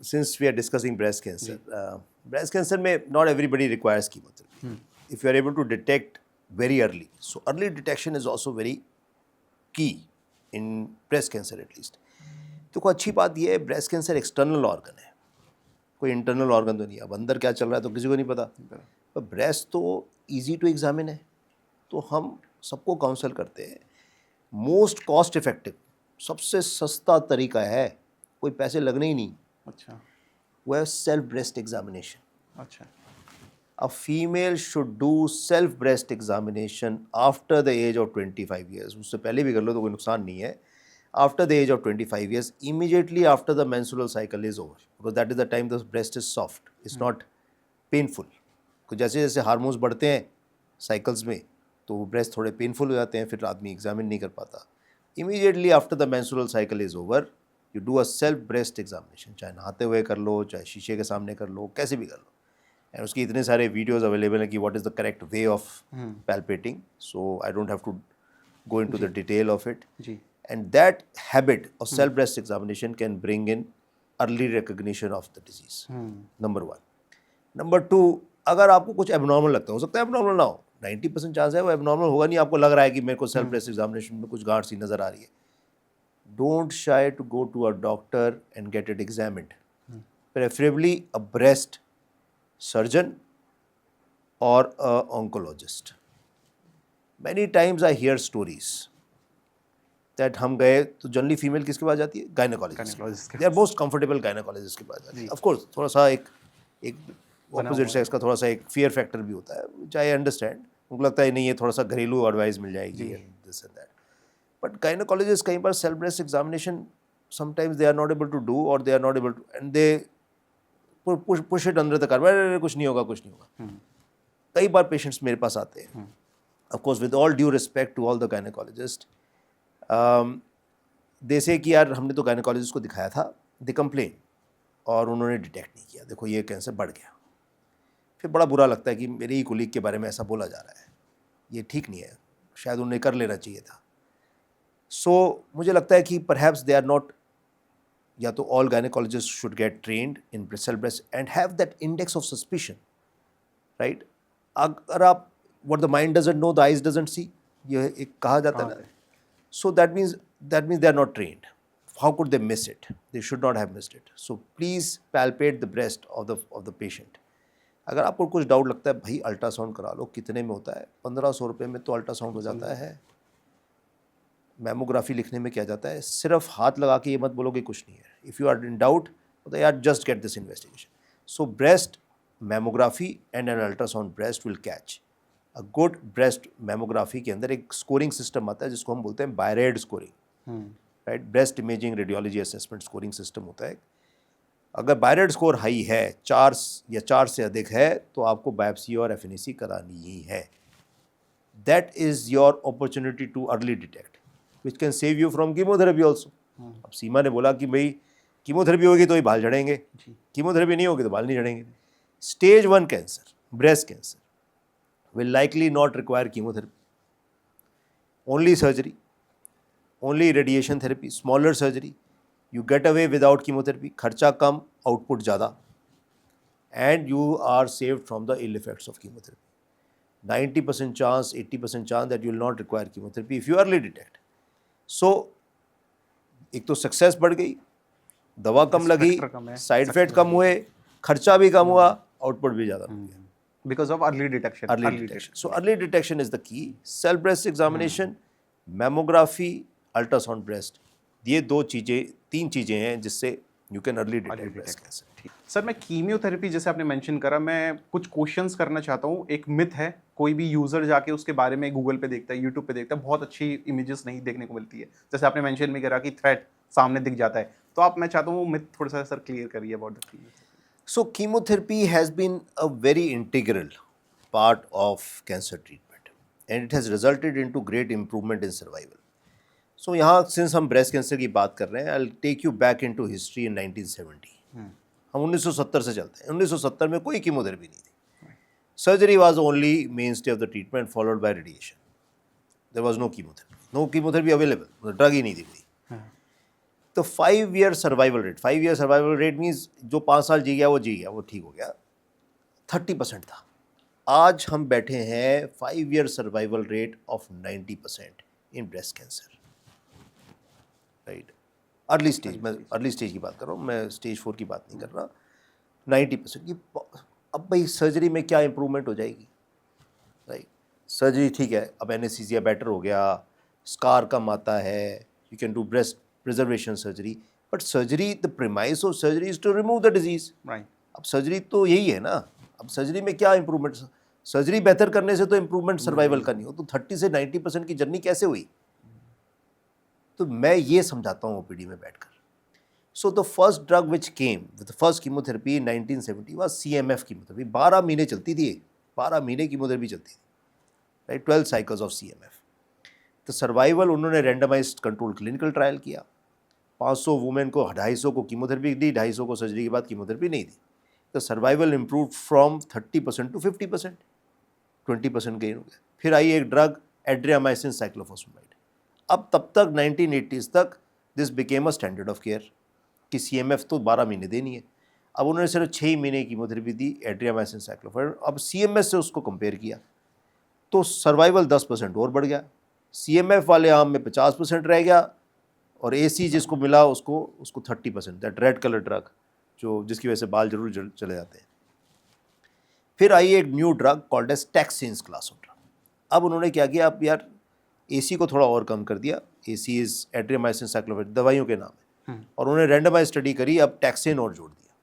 since we are discussing breast cancer में not everybody requires chemotherapy. If you are able to detect very early, so early detection is also very key in breast cancer at least. तो कोई अच्छी बात ये है, breast cancer external organ है, कोई internal organ तो नहीं है। अब अंदर क्या चल रहा है तो किसी को नहीं पता, पर ब्रेस्ट तो इजी टू एग्जामिन है, तो हम सबको काउंसल करते हैं। मोस्ट कॉस्ट इफेक्टिव, सबसे सस्ता तरीका है, कोई पैसे लगने ही नहीं, अच्छा वो है सेल्फ ब्रेस्ट एग्जामिनेशन। अच्छा, a female should do self breast examination after the age of 25 years. उससे पहले भी कर लो तो कोई नुकसान नहीं है। After the age of 25 years, immediately after the menstrual cycle is over, because that is the time the breast is soft, it's not painful. तो जैसे जैसे हार्मोन्स बढ़ते हैं साइकिल्स में, तो वो ब्रेस्ट थोड़े पेनफुल हो जाते हैं, फिर आदमी एग्जामिन नहीं कर पाता। Immediately after the menstrual cycle is over, you do a self breast examination, चाहे नहाते हुए कर लो, चाहे शीशे के सामने कर लो, कैसे भी कर लो। एंड उसकी इतने सारे वीडियोस अवेलेबल हैं कि what is the correct way of palpating, so I don't have to go into the detail of it. जी। And that habit of self breast examination can bring in early recognition of the disease. Number one. Number two, अगर आपको कुछ abnormal लगता है, हो सकता है abnormal ना हो, 90% चांस है वो एबनॉर्मल होगा नहीं, आपको लग रहा है कि मेरे को सेल्फ ब्रेस्ट एग्जामिनेशन में कुछ गांठ सी नज़र आ रही है, don't shy to go to a doctor and get it examined, preferably a breast surgeon और a oncologist. Many times I hear stories that हम गए तो जनरली फीमेल किसके पास जाती है, gynaecologist. They are most comfortable gynaecologist के पास जाती है. ऑफ कोर्स थोड़ा सा एक ऑपोजिट सेक्स का थोड़ा सा एक फियर फैक्टर भी होता है, व्हिच आई अंडरस्टैंड. उनको लगता है नहीं ये थोड़ा सा घरेलू एडवाइस मिल जाएगी and this and that. But gynaecologist कई बार self breast examination sometimes they are not able to do, और they are not able to, and they push it under the carpet, कुछ नहीं होगा कुछ नहीं होगा. कई बार पेशेंट्स मेरे पास आते हैं, of course with all due respect to all the gynecologists, they say कि यार हमने तो गायनेकोलॉजिस्ट को दिखाया था, दे कंप्लेन, और उन्होंने डिटेक्ट नहीं किया, देखो ये कैंसर बढ़ गया. फिर बड़ा बुरा लगता है कि मेरे ही कुलीग के बारे में ऐसा बोला जा रहा है, ये ठीक नहीं है, शायद उन्हें कर लेना चाहिए था. सो मुझे लगता है कि परहैप्स दे आर नॉट, या तो all gynaecologist should get trained in self breast and have that index of suspicion, right. अगर आप what the mind doesn't know, the eyes doesn't see, ये एक कहा जाता है ना. So that means they are not trained. how could they miss it? They should not have missed it. So please palpate the breast of the patient. अगर आपको कुछ doubt लगता है भाई अल्ट्रासाउंड करा लो, कितने में होता है? 1500 रुपये में तो अल्ट्रासाउंड हो जाता है। मैमोग्राफी लिखने में क्या जाता है? सिर्फ हाथ लगा के ये मत बोलोगे कुछ नहीं है। If you are in doubt तो यार just get this investigation. So breast mammography and an ultrasound breast will catch. A good breast mammography के अंदर एक स्कोरिंग सिस्टम आता है जिसको हम बोलते हैं BIRADS scoring, right? Breast imaging radiology assessment scoring system होता है। अगर बायरेड स्कोर हाई है, 4 या 4 से अधिक है, तो आपको बायोप्सी और एफएनएसी करानी ही है। That is your opportunity too early detect which can save you from chemotherapy also. अब सीमा ने बोला कि भाई कीमोथेरेपी होगी तो ही बाल झड़ेंगे, कीमोथेरेपी नहीं होगी तो बाल नहीं झड़ेंगे। Stage 1 cancer, breast cancer will likely not require chemotherapy, only surgery, only radiation therapy, smaller surgery, you get away without chemotherapy, खर्चा कम, output ज़्यादा, and you are saved from the ill effects of chemotherapy. 90% chance, 80% chance that you will not require chemotherapy if you early detect. So एक तो success बढ़ गई, दवा कम लगी, side effect कम हुए, खर्चा भी कम हुआ, आउटपुट भी ज़्यादा हो गया। Because of early detection. Early detection. So early detection is the key. Cell breast examination, mammography, ultrasound breast. ये 3 चीज़ें हैं जिससे you can early detect breast cancer. Sir मैं कीमियोथेरेपी जैसे आपने मेंशन करा, मैं कुछ क्वेश्चंस करना चाहता हूँ। एक मिथ है, कोई भी यूजर जाके उसके बारे में गूगल पे देखता है, यूट्यूब पे देखता है, बहुत अच्छी इमेजेस नहीं देखने को मिलती है। जैसे आपने मेंशन भी करा कि थ्रेट सामने दिख जाता है, तो आप, मैं चाहता हूँ वो मिथ थोड़ा सा सर क्लियर करिए about the chemotherapy. So chemotherapy has been a very integral part of cancer treatment and it has resulted into great improvement in survival. So यहाँ since हम breast cancer की बात कर रहे हैं, I'll take you back into history in 1970. हम 1970 से चलते हैं। 1970 में कोई कीमोथेरेपी नहीं थी। Surgery was only mainstay of the treatment followed by radiation. There was no chemotherapy. No chemotherapy available. drug ही नहीं थी कोई। तो 5-year survival rate, 5-year survival rate means जो 5 साल जी गया, वो ठीक हो गया, 30% था। आज हम बैठे हैं 5-year survival rate of 90% in breast cancer, right? Early stage, मैं अर्ली स्टेज की बात कर रहा हूँ, मैं स्टेज 4 की बात नहीं कर रहा। 90% की। अब भाई सर्जरी में क्या इम्प्रूवमेंट हो जाएगी, राइट? सर्जरी ठीक है, अब एनेस्थीसिया बेटर हो गया, स्कार कम आता है, you can do breast preservation surgery, but surgery, the premise of surgery is to remove the disease. Right. अब सर्जरी तो यही है ना। अब सर्जरी में क्या इम्प्रूवमेंट? सर्जरी बेहतर करने से तो इम्प्रूवमेंट सर्वाइवल का नहीं हो, तो 30 से 90% की जर्नी कैसे हुई? तो मैं ये समझाता हूँ ओपीडी में बैठकर। So the first drug which came with first chemotherapy in 1970 was CMF chemotherapy. 12 महीने चलती थी, 12 महीने कीमोथेरेपी चलती थी, राइट? 12 cycles of CMF। तो सर्वाइवल उन्होंने रैंडमाइज्ड कंट्रोल क्लिनिकल ट्रायल किया। 500 वुमेन को 250 को कीमोथेरेपी दी, 250 को सर्जरी के बाद कीमोथेरेपी नहीं दी। तो survival improve from 30% to 50%, 20% gain हो गया। फिर आई एक ड्रग एड्रियामाइसिन साइक्लोफॉस्फेमाइड। अब तब तक 1980s तक this became a standard of care कि CMF तो 12 महीने देनी है। अब उन्होंने सिर्फ 6 महीने कीमोथेरेपी दी एड्रियामाइसिन साइक्लोफॉस्फेमाइड। अब CMS से उसको कंपेयर किया तो सर्वाइवल 10% और बढ़ गया। CMF वाले आर्म में 50% रह गया और AC जिसको मिला उसको 30%, दैट रेड कलर ड्रग जो जिसकी वजह से बाल जरूर चले जाते हैं। फिर आई एक new drug called as taxanes class of drug. अब उन्होंने क्या किया, अब यार AC को थोड़ा और कम कर दिया। AC इज एड्रियामाइसिन साइक्लोफॉस्फेमाइड, दवाइयों के नाम है, और उन्होंने रैंडमाइज स्टडी करी, अब टैक्सिन और जोड़ दिया।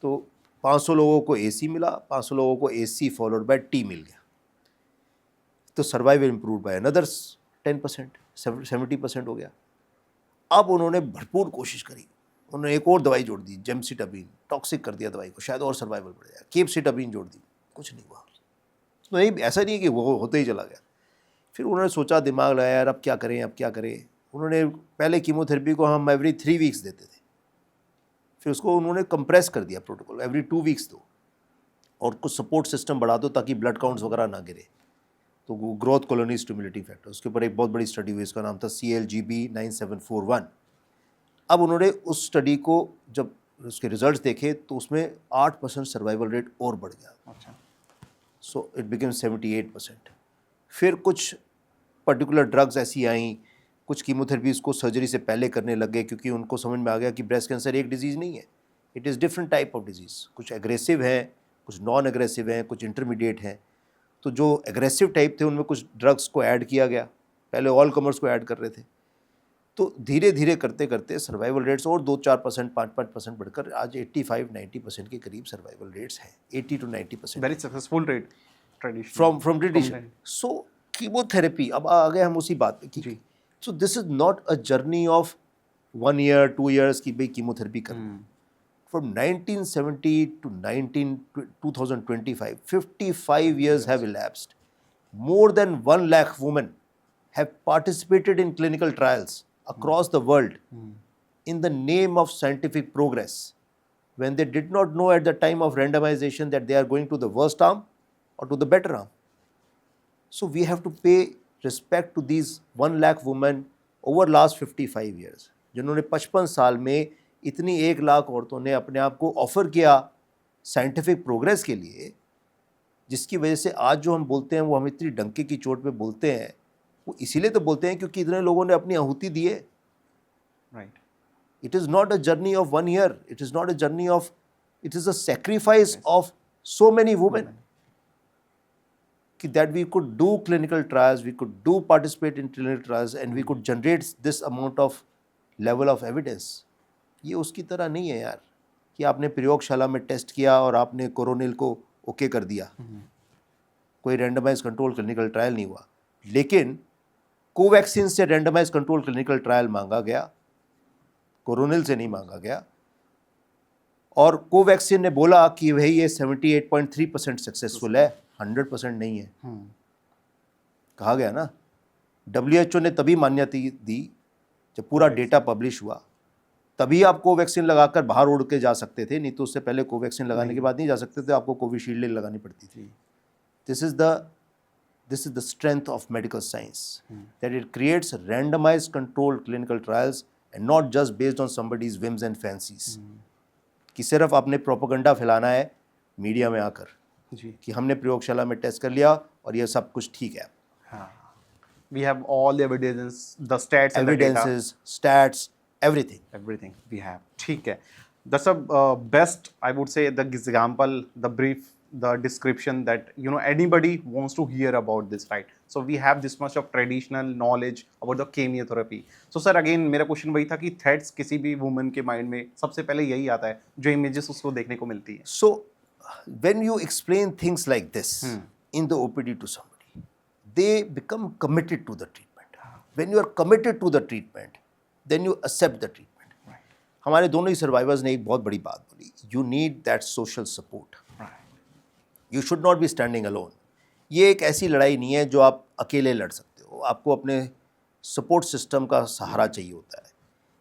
तो 500 लोगों को AC मिला, 500 लोगों को AC फॉलोड बाय T मिल गया। तो सर्वाइवल इम्प्रूव बाय अनदर 10%, 70% हो गया। अब उन्होंने भरपूर कोशिश करी, उन्होंने एक और दवाई जोड़ दी, जेमसिटाबिन, टॉक्सिक कर दिया दवाई को, शायद और सर्वाइवल बढ़ जाए। केपसिटाबिन जोड़ दी, कुछ नहीं हुआ। तो नहीं, ऐसा नहीं है कि वो होते ही चला गया। फिर उन्होंने सोचा, दिमाग लगाया, यार अब क्या करें। उन्होंने पहले कीमोथेरेपी को हम एवरी 3 वीक्स देते थे, फिर उसको उन्होंने कंप्रेस कर दिया प्रोटोकॉल, एवरी 2 वीक्स दो, और कुछ सपोर्ट सिस्टम बढ़ा दो ताकि ब्लड काउंट्स वगैरह ना गिरे। तो वो ग्रोथ कॉलोनी स्टिमुलेटिंग फैक्टर, उसके ऊपर एक बहुत बड़ी स्टडी हुई, इसका नाम था CLGB 9741। अब उन्होंने उस स्टडी को जब उसके रिजल्ट्स देखे तो उसमें 8% सर्वाइवल रेट और बढ़ गया। अच्छा। So it became 78%। फिर कुछ पर्टिकुलर ड्रग्स ऐसी आई कुछ कीमोथेरेपीज को सर्जरी से पहले करने लग गए क्योंकि उनको समझ में आ गया कि ब्रेस्ट कैंसर एक डिजीज़ नहीं है, it is different type of disease. कुछ एग्रेसिव हैं, कुछ नॉन एग्रेसिव हैं, कुछ इंटरमीडिएट हैं। तो जो एग्रेसिव टाइप थे उनमें कुछ ड्रग्स को ऐड किया गया, पहले ऑल कमर्स को ऐड कर रहे थे। तो धीरे धीरे करते करते सर्वाइवल रेट्स और 2-4%, 5-5% बढ़कर आज 85-90% के करीब सर्वाइवल रेट्स हैं, 80 to 90%। Very successful rate traditional from tradition. So chemotherapy, अब आ गए हम उसी बात पे कि so this is not a journey of 1 year 2 years की भाई कीमोथेरेपी करना। From 1970 to 2025, 55 years have elapsed. More than 1 lakh women have participated in clinical trials across the world in the name of scientific progress, when they did not know at the time of randomization that they are going to the worst arm or to the better arm. So we have to pay respect to these 1 lakh women over last 55 years, जिन्होंने 55 साल में इतनी 1 लाख औरतों ने अपने आप को offer किया साइंटिफिक प्रोग्रेस के लिए, जिसकी वजह से आज जो हम बोलते हैं वो हम इतनी डंके की चोट पे बोलते हैं, वो इसीलिए तो बोलते हैं क्योंकि इतने लोगों ने अपनी आहुति दी है। Right. It is not a journey of 1 year. It is not a journey of, it is a sacrifice of so many women. That we could do clinical trials, we could do participate in clinical trials, and we could generate this amount of level of evidence. ये उसकी तरह नहीं है यार कि आपने प्रयोगशाला में टेस्ट किया और आपने कोरोनिल को ओके कर दिया, कोई रैंडमाइज कंट्रोल क्लिनिकल ट्रायल नहीं हुआ। लेकिन कोवैक्सीन से रैंडमाइज कंट्रोल क्लिनिकल ट्रायल मांगा गया, कोरोनिल से नहीं मांगा गया। और कोवैक्सीन ने बोला कि भाई ये 78.3% सक्सेसफुल है, 100% नहीं है। कहा गया ना, WHO ने तभी मान्यता दी जब पूरा डेटा पब्लिश हुआ, तभी आप कोवैक्सीन लगाकर बाहर उड़ के जा सकते थे, नहीं तो उससे पहले कोवैक्सीन लगाने के बाद नहीं जा सकते थे, आपको कोविशील्ड लगानी पड़ती थी। This is the strength of medical science, that it creates randomised controlled clinical trials and not just based on somebody's whims and fancies, कि सिर्फ आपने प्रोपेगेंडा फैलाना है मीडिया में आकर कि हमने प्रयोगशाला में टेस्ट कर लिया और ये सब कुछ ठीक है। We have all the evidence, the stats and the data. Evidences, stats, everything. Everything we have. ठीक है. That's a best, I would say, the example, the brief, the description that anybody wants to hear about this, right? So we have this much of traditional knowledge about the chemotherapy. So sir, again मेरा question वही था कि threats किसी भी woman के mind में सबसे पहले यही आता है जो इमेजेस उसको देखने को मिलती है। So when you explain things like this in the OPD to somebody, they become committed to the treatment. When you are committed to the treatment, then you accept the treatment. हमारे दोनों ही survivors ने एक बहुत बड़ी बात बोली, you need that social support. You should not be standing alone. ये एक ऐसी लड़ाई नहीं है जो आप अकेले लड़ सकते हो, आपको अपने सपोर्ट सिस्टम का सहारा चाहिए होता है।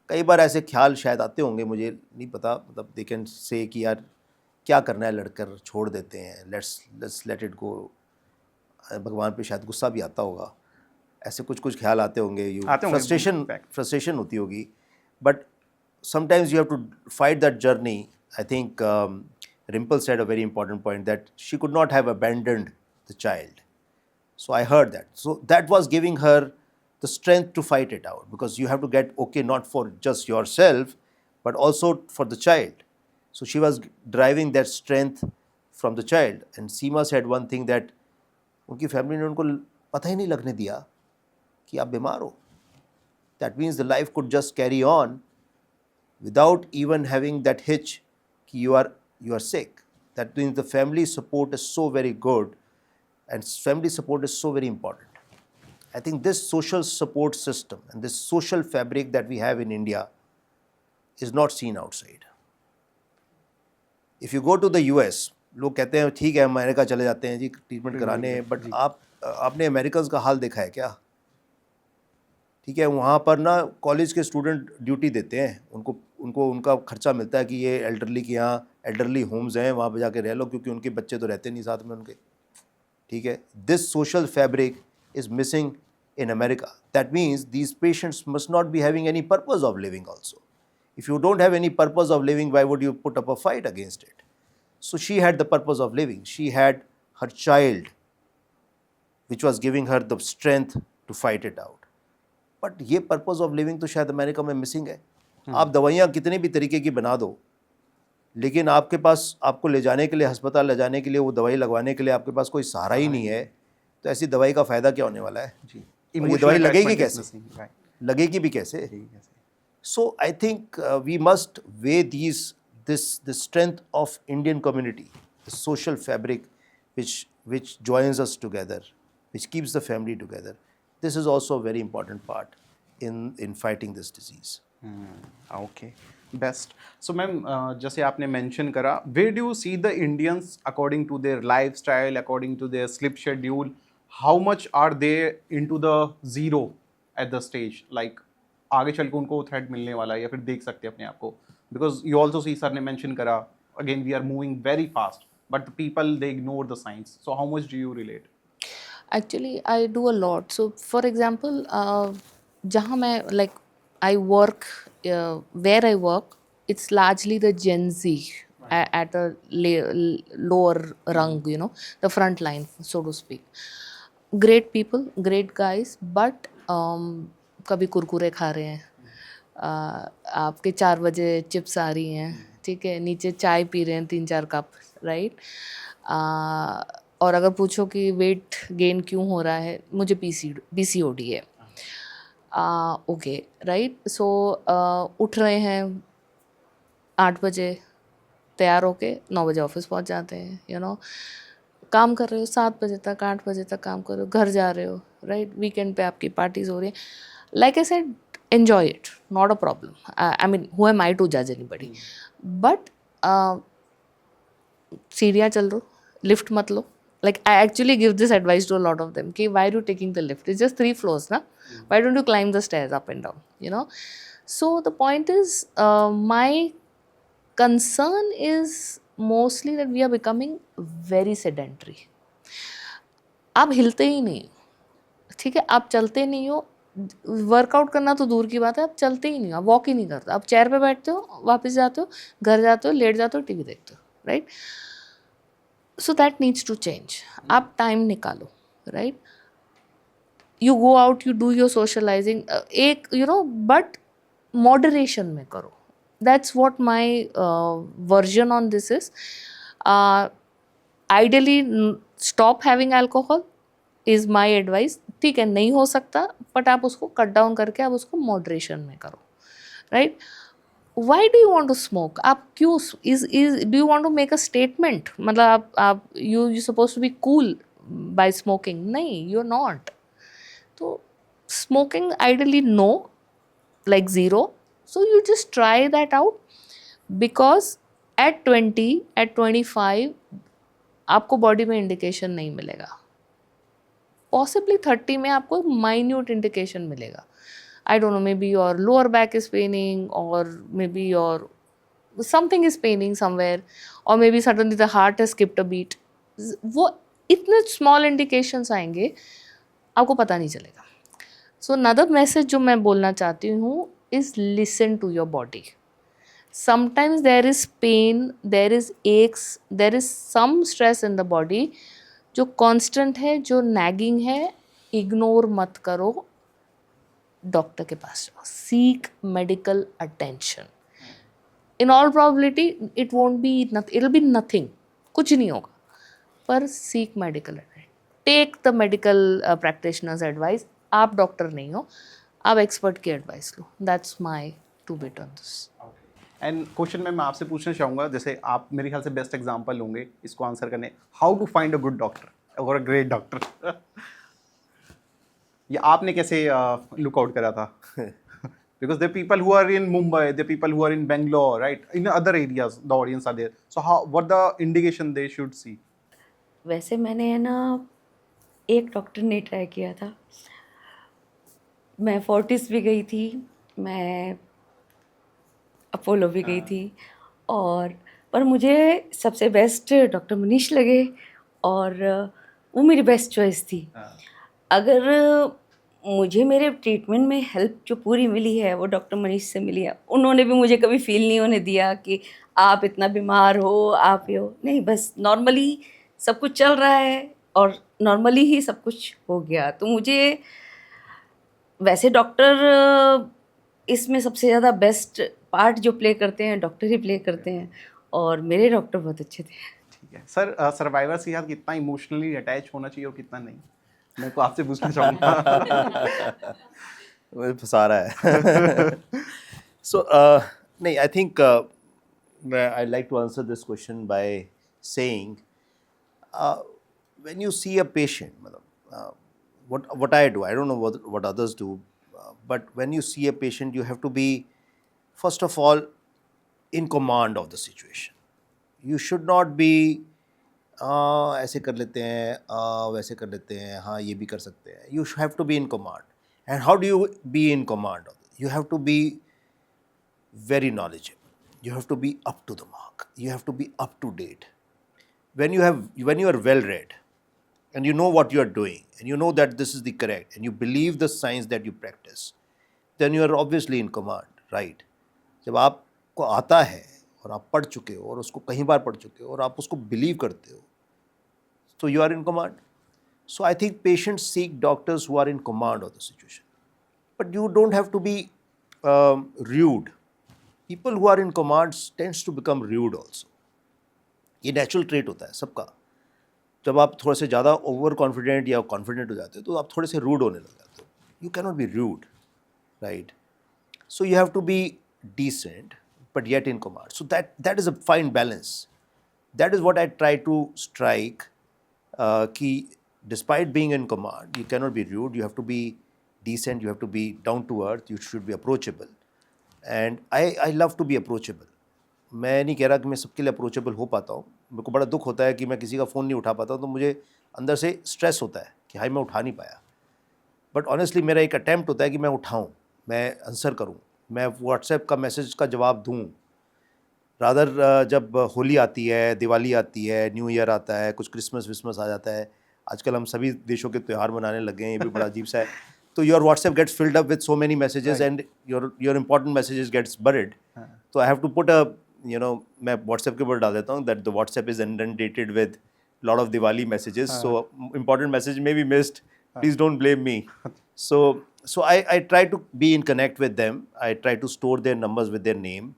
कई बार ऐसे ख्याल शायद आते होंगे, मुझे नहीं पता, मतलब दे कैन से कि यार क्या करना है, लड़कर छोड़ देते हैं, लेट्स लेट इट गो। भगवान पे शायद गुस्सा भी आता होगा, ऐसे कुछ ख्याल आते होंगे, फ्रस्ट्रेशन होती होगी, but sometimes you have to fight that journey. I think Rimple said a very important point that she could not have abandoned the child. So I heard that. So that was giving her the strength to fight it out, because you have to get okay not for just yourself but also for the child. So she was driving that strength from the child. And Seema said one thing, that उनकी family ने उनको पता ही नहीं लगने दिया कि आप बीमार हो. That means the life could just carry on without even having that hitch कि you are sick. That means the family support is so very good, and family support is so very important. I think this social support system and this social fabric that we have in India is not seen outside. If you go to the US, लोग कहते हैं ठीक है America चले जाते हैं जी treatment कराने, बट आपने अमेरिकन का हाल देखा है क्या? ठीक है, वहाँ पर ना कॉलेज के स्टूडेंट ड्यूटी देते हैं, उनको उनका खर्चा मिलता है कि ये एल्डरली के यहाँ एल्डरली होम्स हैं, वहाँ पर जाके रह लो, क्योंकि उनके बच्चे तो रहते नहीं साथ में उनके. ठीक है, this social fabric is missing in America. That means these patients must not be having any purpose of living also. If you don't have any purpose of living, why would you put up a fight against it? So she had the purpose of living. She had her child, which was giving her the strength to fight it out. But ये purpose of living तो शायद America में missing है। आप दवाइयाँ कितने भी तरीके की बना दो, लेकिन आपके पास आपको ले जाने के लिए, अस्पताल ले जाने के लिए, वो दवाई लगवाने के लिए आपके पास कोई सहारा ही नहीं है, तो ऐसी दवाई का फ़ायदा क्या होने वाला है? जी, और ये दवाई Emotional लगेगी attachment is कैसे? missing, right. लगेगी भी कैसे? ठीक है sir. So I think we must weigh the strength of Indian community, the social fabric which joins us together, which keeps the family together. This is also a very important part in fighting this disease. Okay, best. So ma'am, जैसे आपने mention करा, where do you see the Indians according to their life style, according to their sleep schedule, how much are they into the zero at the stage, like आगे चल के उनको threat मिलने वाला है या फिर देख सकते हैं अपने आप को? Because you also see, sir ने मेंशन करा, again we are moving very fast but people they ignore the science, so how much do you relate? Actually, I do a lot. So, for example, जहाँ मैं like I work, where I work, it's largely the Gen Z at a lower rung, you know, the front line, so to speak. Great people, great guys, but कभी कुरकुरे खा रहे हैं, आपके 4 बजे chips आ रही हैं, ठीक है, नीचे चाय पी रहे हैं 3-4 कप, राइट? और अगर पूछो कि वेट गेन क्यों हो रहा है, मुझे PCOD है, ओके, राइट? सो उठ रहे हैं 8 बजे, तैयार होके 9 बजे ऑफिस पहुंच जाते हैं, यू नो, काम कर रहे हो 7 बजे तक, 8 बजे तक काम कर रहे हो, घर जा रहे हो, राइट? वीकेंड पे आपकी पार्टीज हो रही हैं, like I said, enjoy it, not a problem. I mean, who am I to judge anybody? But सीढ़ियाँ चल लो, लिफ्ट मत लो. Like I actually give this advice to a lot of them कि why are you taking the lift? It's just 3 floors, na? Why don't you climb the stairs up and down? You know. So the point is, my concern is mostly that we are becoming very sedentary. आप हिलते ही नहीं, ठीक है, आप चलते नहीं हो, workout करना तो दूर की बात है, आप चलते ही नहीं हो, आप वॉक ही नहीं करते, आप चेयर पे बैठते हो, वापस जाते हो, घर जाते हो, लेट जाते हो, टीवी देखते हो, right? So that needs to change. आप टाइम निकालो, right? You go out, you do your socialising, एक यू नो, बट मॉडरेशन में करो. That's what my version on this is. Ideally stop having alcohol is my advice. ठीक है, नहीं हो सकता, बट आप उसको कट डाउन करके आप उसको मॉडरेशन में करो, right? Why do you want to smoke? आप क्यों is do you want to make a statement? मतलब आप you suppose to be cool by smoking? नहीं, यू आर नॉट. तो smoking ideally no, like zero. So you just try that out, because at 20, at 25 आपको body में indication नहीं मिलेगा. Possibly 30 में आपको माइन्यूट इंडिकेशन मिलेगा. I don't know, maybe your lower back is paining, or maybe your something is paining somewhere, or maybe suddenly the heart has skipped a beat. वो इतने small indications आएंगे, आपको पता नहीं चलेगा. So another message जो मैं बोलना चाहती हूँ is listen to your body. Sometimes there is pain, there is aches, there is some stress in the body जो constant है, जो nagging है, ignore मत करो, डॉक्टर के पास जाओ, seek medical attention. In all probability it won't be, it will be nothing, कुछ नहीं होगा, पर seek medical attention. Take the medical practitioner's advice. आप डॉक्टर नहीं हो, आप एक्सपर्ट की एडवाइस लो. That's my two bit on this. And question मैं आपसे पूछना चाहूँगा, जैसे आप मेरे ख्याल से बेस्ट एग्जांपल होंगे इसको आंसर करने, how to find a good doctor और अ ग्रेट डॉक्टर. या आपने कैसे लुक आउट करा था? Because they people who are in Mumbai, they people who are in Bangalore, right, in other areas the audience are there, so how what the indication they should see? वैसे मैंने है ना एक डॉक्टर ने ट्राई किया था. मैं फोर्टिस भी गई थी, मैं अपोलो भी गई थी, और पर मुझे सबसे बेस्ट डॉक्टर मनीष लगे, और वो मेरी बेस्ट चॉइस थी. अगर मुझे मेरे ट्रीटमेंट में हेल्प जो पूरी मिली है वो डॉक्टर मनीष से मिली है. उन्होंने भी मुझे कभी फील नहीं होने दिया कि आप इतना बीमार हो, आप ये हो. नहीं, बस नॉर्मली सब कुछ चल रहा है और नॉर्मली ही सब कुछ हो गया. तो मुझे वैसे डॉक्टर इसमें सबसे ज़्यादा बेस्ट पार्ट जो प्ले करते हैं डॉक्टर ही प्ले करते हैं, और मेरे डॉक्टर बहुत अच्छे थे। ठीक है सर, सर्वाइवर्स के साथ कितना इमोशनली अटैच होना चाहिए और कितना नहीं, मैं को आपसे पूछना चाहूँगा। वो फंसा रहा है। सो नहीं, I think I like to answer this question by saying when you see a patient, what I do, I don't know what others do, but when you see a patient, you have to be, first of all, in command of the situation. You should not be ऐसे कर लेते हैं, वैसे कर लेते हैं, हाँ ये भी कर सकते हैं. You have to be in command. And how do you be in command of it? You have to be very knowledgeable. You have to be up to the mark. You have to be up to date. When you are well read and you know what you are doing and you know that this is the correct and you believe the science that you practice, then you are obviously in command, right? जब आपको आता है और आप पढ़ चुके हो और उसको कई बार पढ़ चुके हो और आप उसको बिलीव करते हो, so you are in command. So I think patients seek doctors who are in command of the situation. But you don't have to be rude. People who are in command tends to become rude also. ये natural trait होता है सबका. जब आप थोड़े से ज़्यादा over confident या कॉन्फिडेंट हो जाते हो तो आप थोड़े से रूड होने लग जाते हो. You can not be rude, right? So you have to be decent but yet in command. So that is a fine balance. That is what I try to strike. Ki despite being in command, you cannot be rude. You have to be decent. You have to be down to earth. You should be approachable. And I love to be approachable. मैं नहीं कह रहा कि मैं सबके लिए approachable हो पाता हूँ. मेरे को बड़ा दुख होता है कि मैं किसी का फ़ोन नहीं उठा पाता हूँ, तो मुझे अंदर से स्ट्रेस होता है कि हाय मैं उठा नहीं पाया. बट ऑनेस्टली मेरा एक अटैम्प्ट होता है कि मैं उठाऊँ, मैं आंसर करूँ, मैं व्हाट्सएप का मैसेज का जवाब दूँ. रादर जब होली आती है, दिवाली आती है, न्यू ईयर आता है, कुछ क्रिसमस विसमस आ जाता है, आजकल हम सभी देशों के त्यौहार मनाने लगे हैं, ये भी बड़ा अजीब सा है. तो your WhatsApp gets filled up with so many messages and your important messages gets buried. तो I have to put a मैं व्हाट्सएप के ऊपर डाल देता हूँ that the WhatsApp is inundated with lot of Diwali messages, so important message may be missed, please don't blame me. So I try to be in connect with them. I try to store their numbers with their name,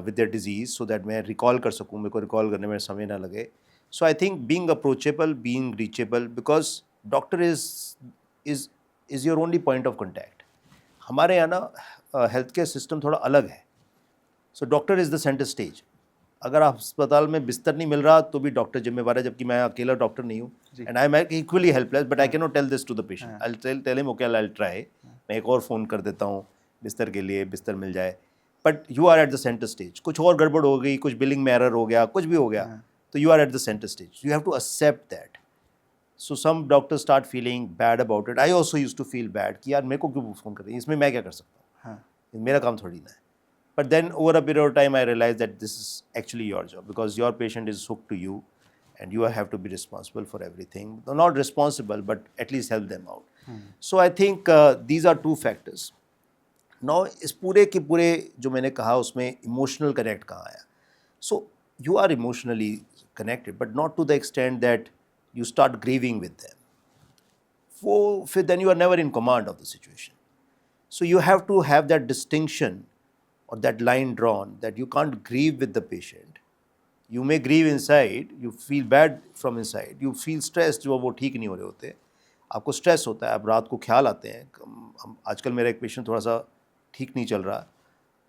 with their disease, so that मैं recall कर सकूँ, मेरे को recall करने में समय ना लगे. So I think being approachable, being reachable, because doctor is your only point of contact. हमारे यहाँ ना हेल्थ केयर सिस्टम थोड़ा अलग है. So doctor is the centre stage. अगर आप अस्पताल में बिस्तर नहीं मिल रहा तो भी डॉक्टर जिम्मेवार है, जबकि मैं अकेला डॉक्टर नहीं हूँ. And I am equally helpless, but I can not tell this to the patient. I tell him okay I will try, मैं एक और फ़ोन कर देता हूँ बिस्तर के लिए, बिस्तर मिल जाए. But you are at the centre stage. कुछ और गड़बड़ हो गई, कुछ बिलिंग में एरर हो गया, कुछ भी हो गया, तो you are at the centre stage. You have to accept that. So some doctor start feeling bad about it. I also use to feel bad कि यार मेरे को क्यों फ़ोन कर रही है, इसमें मैं क्या कर सकता हूँ, मेरा काम थोड़ी ना है. But then over a period of time, I realized that this is actually your job, because your patient is hooked to you and you have to be responsible for everything. No, not responsible, but at least help them out. So I think these are two factors. Now, इस पूरे के पूरे जो मैंने कहा उसमें emotional connect कहाँ आया? So you are emotionally connected, but not to the extent that you start grieving with them. Then you are never in command of the situation. So you have to have that distinction or that line drawn that you can't grieve with the patient. You may grieve inside, you feel bad from inside, you feel stressed जो वो ठीक नहीं हो रहे होते, आपको stress होता है, आप रात को ख्याल आते हैं. आजकल मेरा एक पेशेंट थोड़ा सा ठीक नहीं चल रहा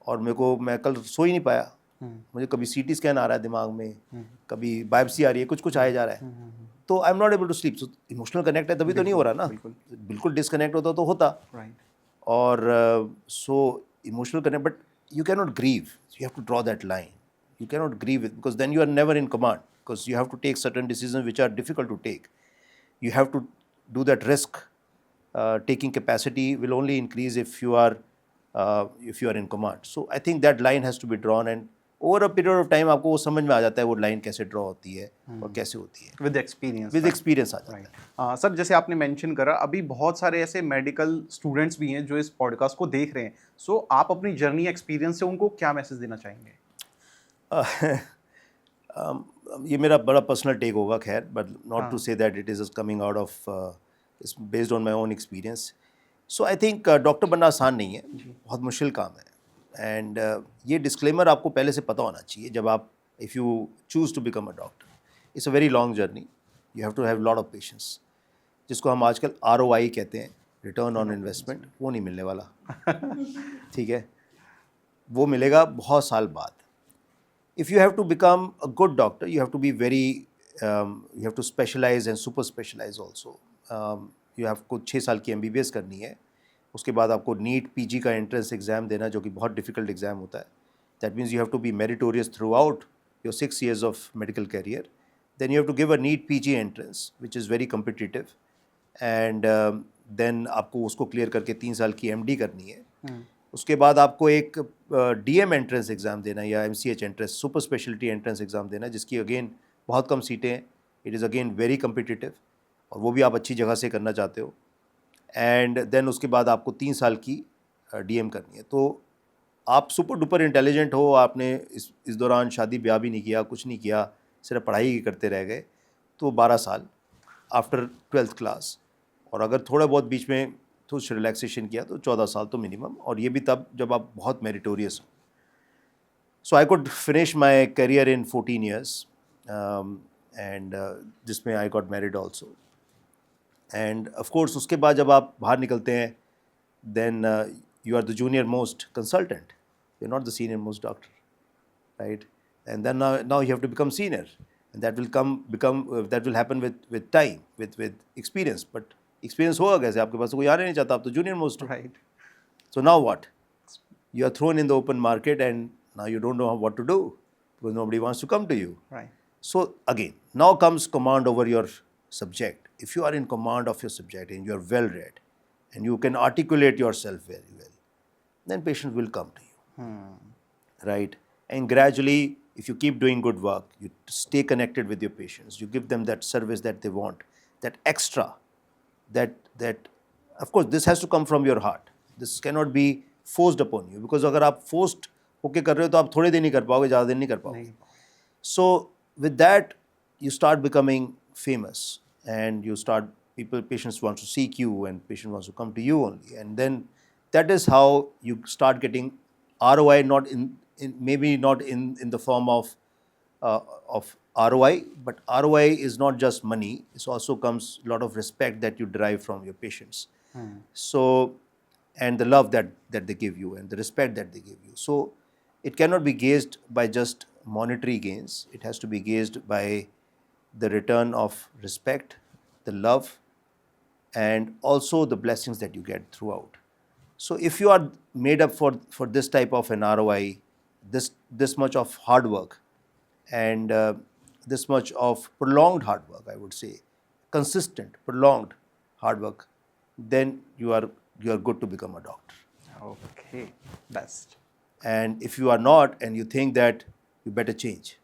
और मैं कल सो ही नहीं पाया. मुझे कभी सीटी स्कैन आ रहा है दिमाग में, कभी बायोप्सी आ रही है, कुछ आया जा रहा है, तो I am not able to sleep. So emotional connect है तभी तो नहीं हो रहा ना. बिल्कुल डिसकनेक्ट होता तो होता. और सो emotional connect, but you cannot grieve. You have to draw that line. You cannot grieve it, because then you are never in command, because you have to take certain decisions which are difficult to take. You have to do that risk taking capacity will only increase if you are in command. So I think that line has to be drawn, and over a period of time आपको वो समझ में आ जाता है वो line कैसे draw होती है और कैसे होती है. विद एक्सपीरियंस आ जाता है. सर, जैसे आपने मेंशन करा, अभी बहुत सारे ऐसे मेडिकल स्टूडेंट्स भी हैं जो इस पॉडकास्ट को देख रहे हैं. सो आप अपनी जर्नी एक्सपीरियंस से उनको क्या मैसेज देना चाहेंगे? ये मेरा बड़ा पर्सनल टेक होगा, खैर, but not to say that it is coming out of, it's based on my own experience. So I think doctor बनना आसान नहीं है, बहुत मुश्किल काम है। एंड ये डिस्क्लेमर आपको पहले से पता होना चाहिए जब आप, if you choose to become a doctor, it's a very long journey, you have to have lot of patience, जिसको हम आजकल ROI कहते हैं, रिटर्न ऑन इन्वेस्टमेंट, वो नहीं मिलने वाला। ठीक है, वो मिलेगा बहुत साल बाद। If you have to become a good doctor, you have to be very, you have to specialize and super specialize also. You have को 6 साल की MBBS करनी है, उसके बाद आपको NEET PG का एंट्रेंस एग्ज़ाम देना, जो कि बहुत डिफ़िकल्ट एग्ज़ाम होता है। That means you have to be meritorious throughout your 6 years of medical career. Then you have to give a NEET PG entrance, which is very competitive. And then आपको उसको clear करके 3 साल की MD करनी है। उसके बाद आपको एक DM एंट्रेंस एग्ज़ाम देना है, या MCH entrance, super speciality entrance exam देना है, जिसकी अगेन बहुत कम सीटें हैं। It is again very competitive, और वो भी आप अच्छी जगह से करना चाहते हो। एंड देन उसके बाद आपको 3 साल की DM करनी है। तो आप सुपर डुपर इंटेलिजेंट हो, आपने इस दौरान शादी ब्याह भी नहीं किया, कुछ नहीं किया, सिर्फ पढ़ाई ही करते रह गए, तो 12 साल आफ्टर 12th क्लास, और अगर थोड़ा बहुत बीच में कुछ रिलैक्सेशन किया तो 14 साल तो मिनिमम, और ये भी तब जब आप बहुत मेरिटोरियस हो। So I could finish my career in 14 years, and जिसमें I got married also. And of course उसके बाद जब आप बाहर निकलते हैं, then you are the junior most consultant, you are not the senior most doctor, right? And then now you have to become senior, and that will happen with time, with experience. But experience होगा कैसे? आपके पास तो कोई आने नहीं चाहता, आप तो junior most हो। Right. So now what? You are thrown in the open market, and now you don't know what to do, because nobody wants to come to you. Right. So again, now comes command over your subject. If you are in command of your subject and you are well read, and you can articulate yourself very well, then patients will come to you. Right? And gradually, if you keep doing good work, you stay connected with your patients, you give them that service that they want, that extra, that of course this has to come from your heart. This cannot be forced upon you, because अगर आप forced होके कर रहे हो तो आप थोड़े दिन ही कर पाओगे, ज़्यादा दिन नहीं कर पाओगे। So with that, you start becoming famous, and you start, patients want to seek you, and patient wants to come to you only, and then that is how you start getting ROI, maybe not in the form of ROI, but ROI is not just money. It also comes a lot of respect that you derive from your patients. So, and the love that they give you, and the respect that they give you. So it cannot be gauged by just monetary gains. It has to be gauged by the return of respect, the love, and also the blessings that you get throughout. So if you are made up for this type of an ROI, this much of hard work, and this much of prolonged hard work, I would say, consistent, prolonged hard work, then you are good to become a doctor. Okay. Best. And if you are not, and you think that, you better change.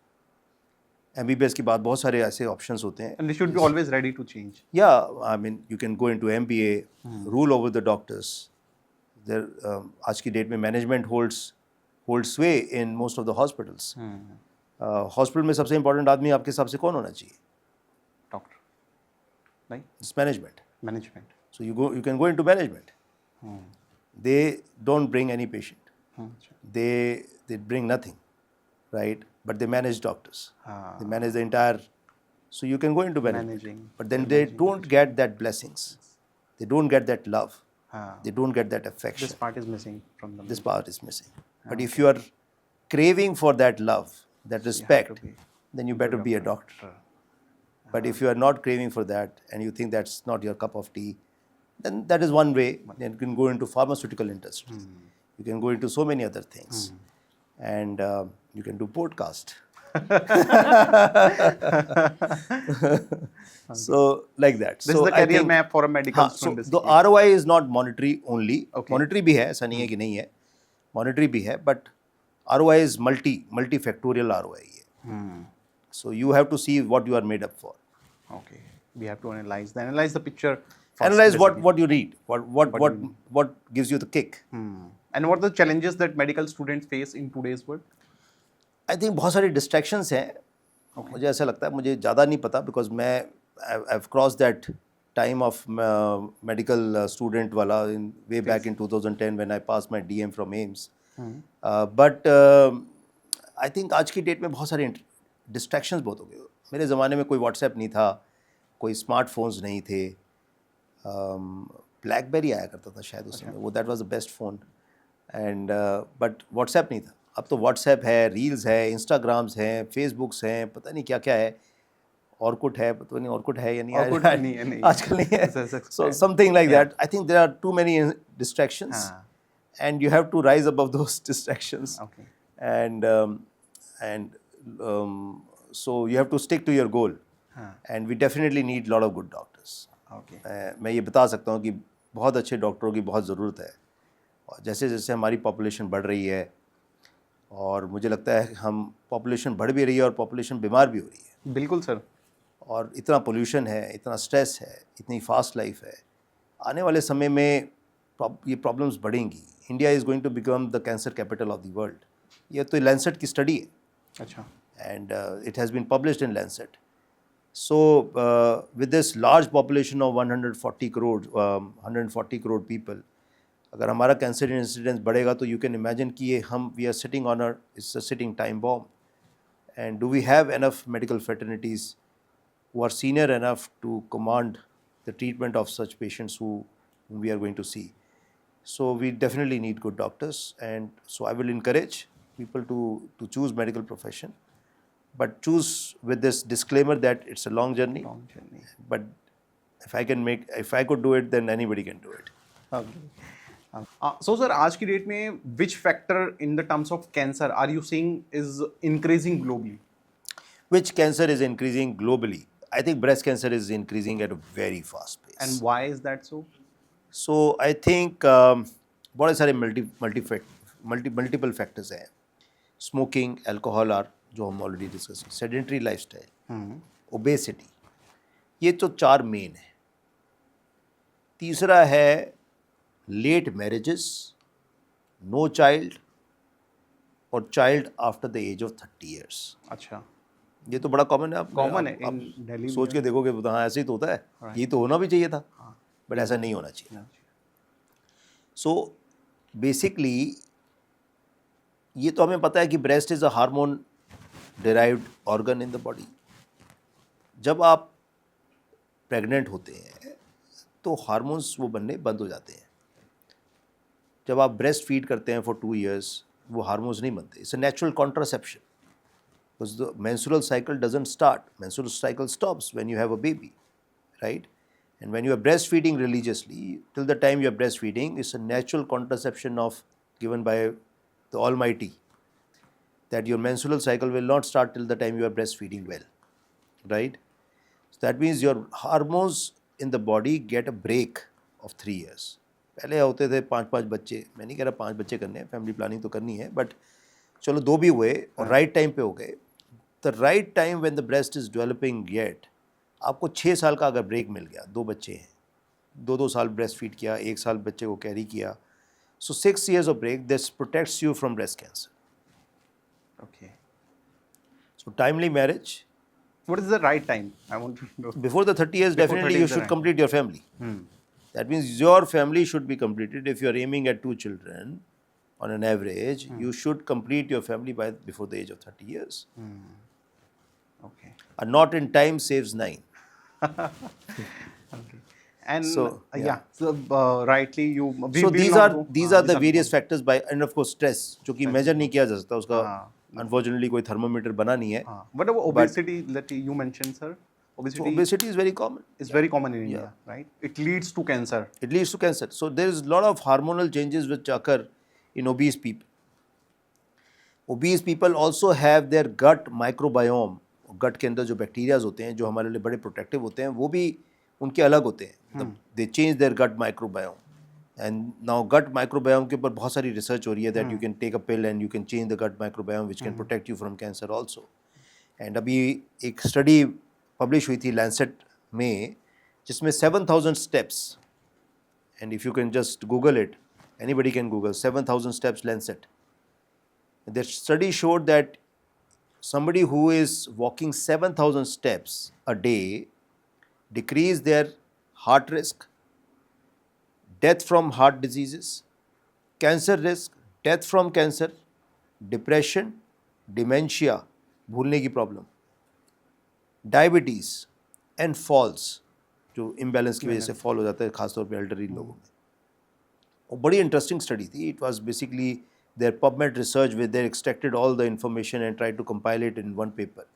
MBBS के बाद बहुत सारे ऐसे options होते हैं. And they should be always ready to change. Yeah, I mean, you can go into MBA, rule over the doctors. There, आज की date में मैनेजमेंट होल्ड स्वे in most of the hospitals. Hospital में सबसे important आदमी आपके हिसाब से कौन होना चाहिए? Doctor. Right? It's management. Management. So you can go into management. They don't bring any patient. They bring nothing, right? But they manage doctors. They manage the entire. So you can go into management. Managing. But then they don't get that blessings. They don't get that love. They don't get that affection. This part is missing from them. This part is missing. But if you are craving for that love, that respect, then you better be a doctor. But if you are not craving for that, and you think that's not your cup of tea, then that is one way. Then you can go into pharmaceutical industry. You can go into so many other things. And you can do podcast. So like that. This is the career map for a medical student. So the ROI is not monetary only. Okay. Monetary भी है, ऐसा नहीं है कि नहीं है. Monetary भी है, but ROI is multifactorial ROI है. So you have to see what you are made up for. Okay. We have to analyze the picture. First, Analyze basically. what you read. What gives you the kick. And what are the challenges that medical students face in today's world? I think बहुत सारी distractions हैं. मुझे ऐसा लगता है, मुझे ज़्यादा नहीं पता, because मैं I've crossed that time of medical student wala in way back in 2010 when I passed my DM from AIMS. But I think आज की डेट में बहुत सारे डिस्ट्रैक्शंस बहुत हो गए. मेरे ज़माने में कोई व्हाट्सएप नहीं था, कोई स्मार्टफोन्स नहीं थे. ब्लैकबेरी आया करता था शायद उस समय, वो that was the best phone. And but WhatsApp नहीं था. अब तो व्हाट्सएप है, रील्स है, इंस्टाग्राम्स हैं, फेसबुक्स हैं, पता नहीं क्या क्या है. ऑर्कुट है, पता नहीं ऑर्कुट है या नहीं. Orkut नहीं है, नहीं. आजकल नहीं है. So something like that. I think there are too many distractions, and you have to rise above those distractions. Okay. And so you have to stick to your goal. And we definitely need a lot of good doctors. Okay. मैं ये बता सकता हूँ कि बहुत अच्छे डॉक्टरों की बहुत ज़रूरत है. और जैसे जैसे हमारी पॉपुलेशन बढ़ रही है, और मुझे लगता है हम पॉपुलेशन बढ़ भी रही है और पॉपुलेशन बीमार भी हो रही है. बिल्कुल सर. और इतना पोल्यूशन है, इतना स्ट्रेस है, इतनी फास्ट लाइफ है. आने वाले समय में ये प्रॉब्लम्स बढ़ेंगी. India is going to become the cancer capital of the world. ये तो लैंसेट की स्टडी है. अच्छा. And it has been published in Lancet. So with this large population of 140 crore people, अगर हमारा कैंसर इंसिडेंस बढ़ेगा तो you can imagine कि ये हम we are sitting on it's a sitting time bomb. And do we have enough medical fraternities who are senior enough to command the treatment of such patients whom we are going to see? So we definitely need good doctors, and so I will encourage people to choose medical profession, but choose with this disclaimer that it's a long journey. Long journey. But if I could do it, then anybody can do it. Okay. So sir, आज की date में which factor in the terms of cancer are you seeing is increasing globally? Which cancer is increasing globally? I think breast cancer is increasing at a very fast pace. And why is that so? So I think बहुत सारे multiple factors हैं. Smoking, alcohol are जो हम already discuss करें, sedentary lifestyle, obesity, ये तो 4 main है. तीसरा है लेट मैरिजेस, नो चाइल्ड, और child after the age of 30 years. अच्छा. ये तो बड़ा कॉमन है. आप कॉमन है आप इन दिल्ली सोच के देखोगे तो हाँ ऐसे ही तो होता है. ये तो होना भी चाहिए था, बट ऐसा नहीं होना चाहिए. सो बेसिकली ये तो हमें पता है कि breast is a hormone derived organ in the body. जब आप प्रेग्नेंट होते हैं तो हार्मोन्स वो बनने बंद हो जाते हैं. जब आप ब्रेस्ट फीड करते हैं फॉर 2 years वो हार्मोन्स नहीं बनते. It's a natural contraception, because the menstrual cycle doesn't start. Menstrual cycle stops when you have a baby, right? And when you are breastfeeding religiously, till the time you are breastfeeding, it's a natural contraception given by the Almighty, that your menstrual cycle will not start till the time you are breastfeeding well, right? So that means your hormones in the body get a break of 3 years. पहले होते थे 5 बच्चे. मैं नहीं कह रहा 5 बच्चे करने हैं, फैमिली प्लानिंग तो करनी है, बट चलो 2 भी हुए और राइट टाइम पे हो गए. The right time when the breast is developing yet, आपको 6 साल का अगर ब्रेक मिल गया, 2 बच्चे हैं, 2 साल ब्रेस्ट फीड किया, 1 साल बच्चे को कैरी किया, सो 6 years of break, this protects you from breast cancer. Okay. So timely marriage. What is the right time? I want to know. Before the 30 years, Before definitely 30 you is the should right complete your family. That means your family should be completed. If you are aiming at 2 children, on an average, you should complete your family before the age of 30 years. Okay. A knot in time saves 9. Okay. And So, yeah. So rightly you. So these are the various factors and of course stress, जो कि measure नहीं किया जा सकता. उसका unfortunately कोई thermometer बना नहीं है. But obesity that you mentioned, sir. So obesity is very common. Is very common in India, right? It leads to cancer. It leads to cancer. So there is a lot of hormonal changes which occur in obese people. Obese people also have their gut microbiome. Gut के अंदर जो bacterias होते हैं जो हमारे लिए बड़े protective होते हैं, वो भी उनके अलग होते हैं. They change their gut microbiome. And now gut microbiome के ऊपर बहुत सारी रिसर्च हो रही है that you can take a pill and you can change the gut microbiome which can protect you from cancer also. And अभी एक study publish हुई थी लैंसेट में जिसमें 7,000 steps, and if you can just Google it, anybody can Google 7,000 steps Lancet. The study showed that somebody who is walking 7,000 steps a day decrease their heart risk, death from heart diseases, cancer risk, death from cancer, depression, dementia, भूलने की problem, diabetes and false, जो imbalance की वजह से fall हो जाता है खासतौर पे एल्डरली लोगों में. वो बड़ी इंटरेस्टिंग स्टडी थी. It was basically their PubMed research with their extracted all the information and try to compile it in one paper.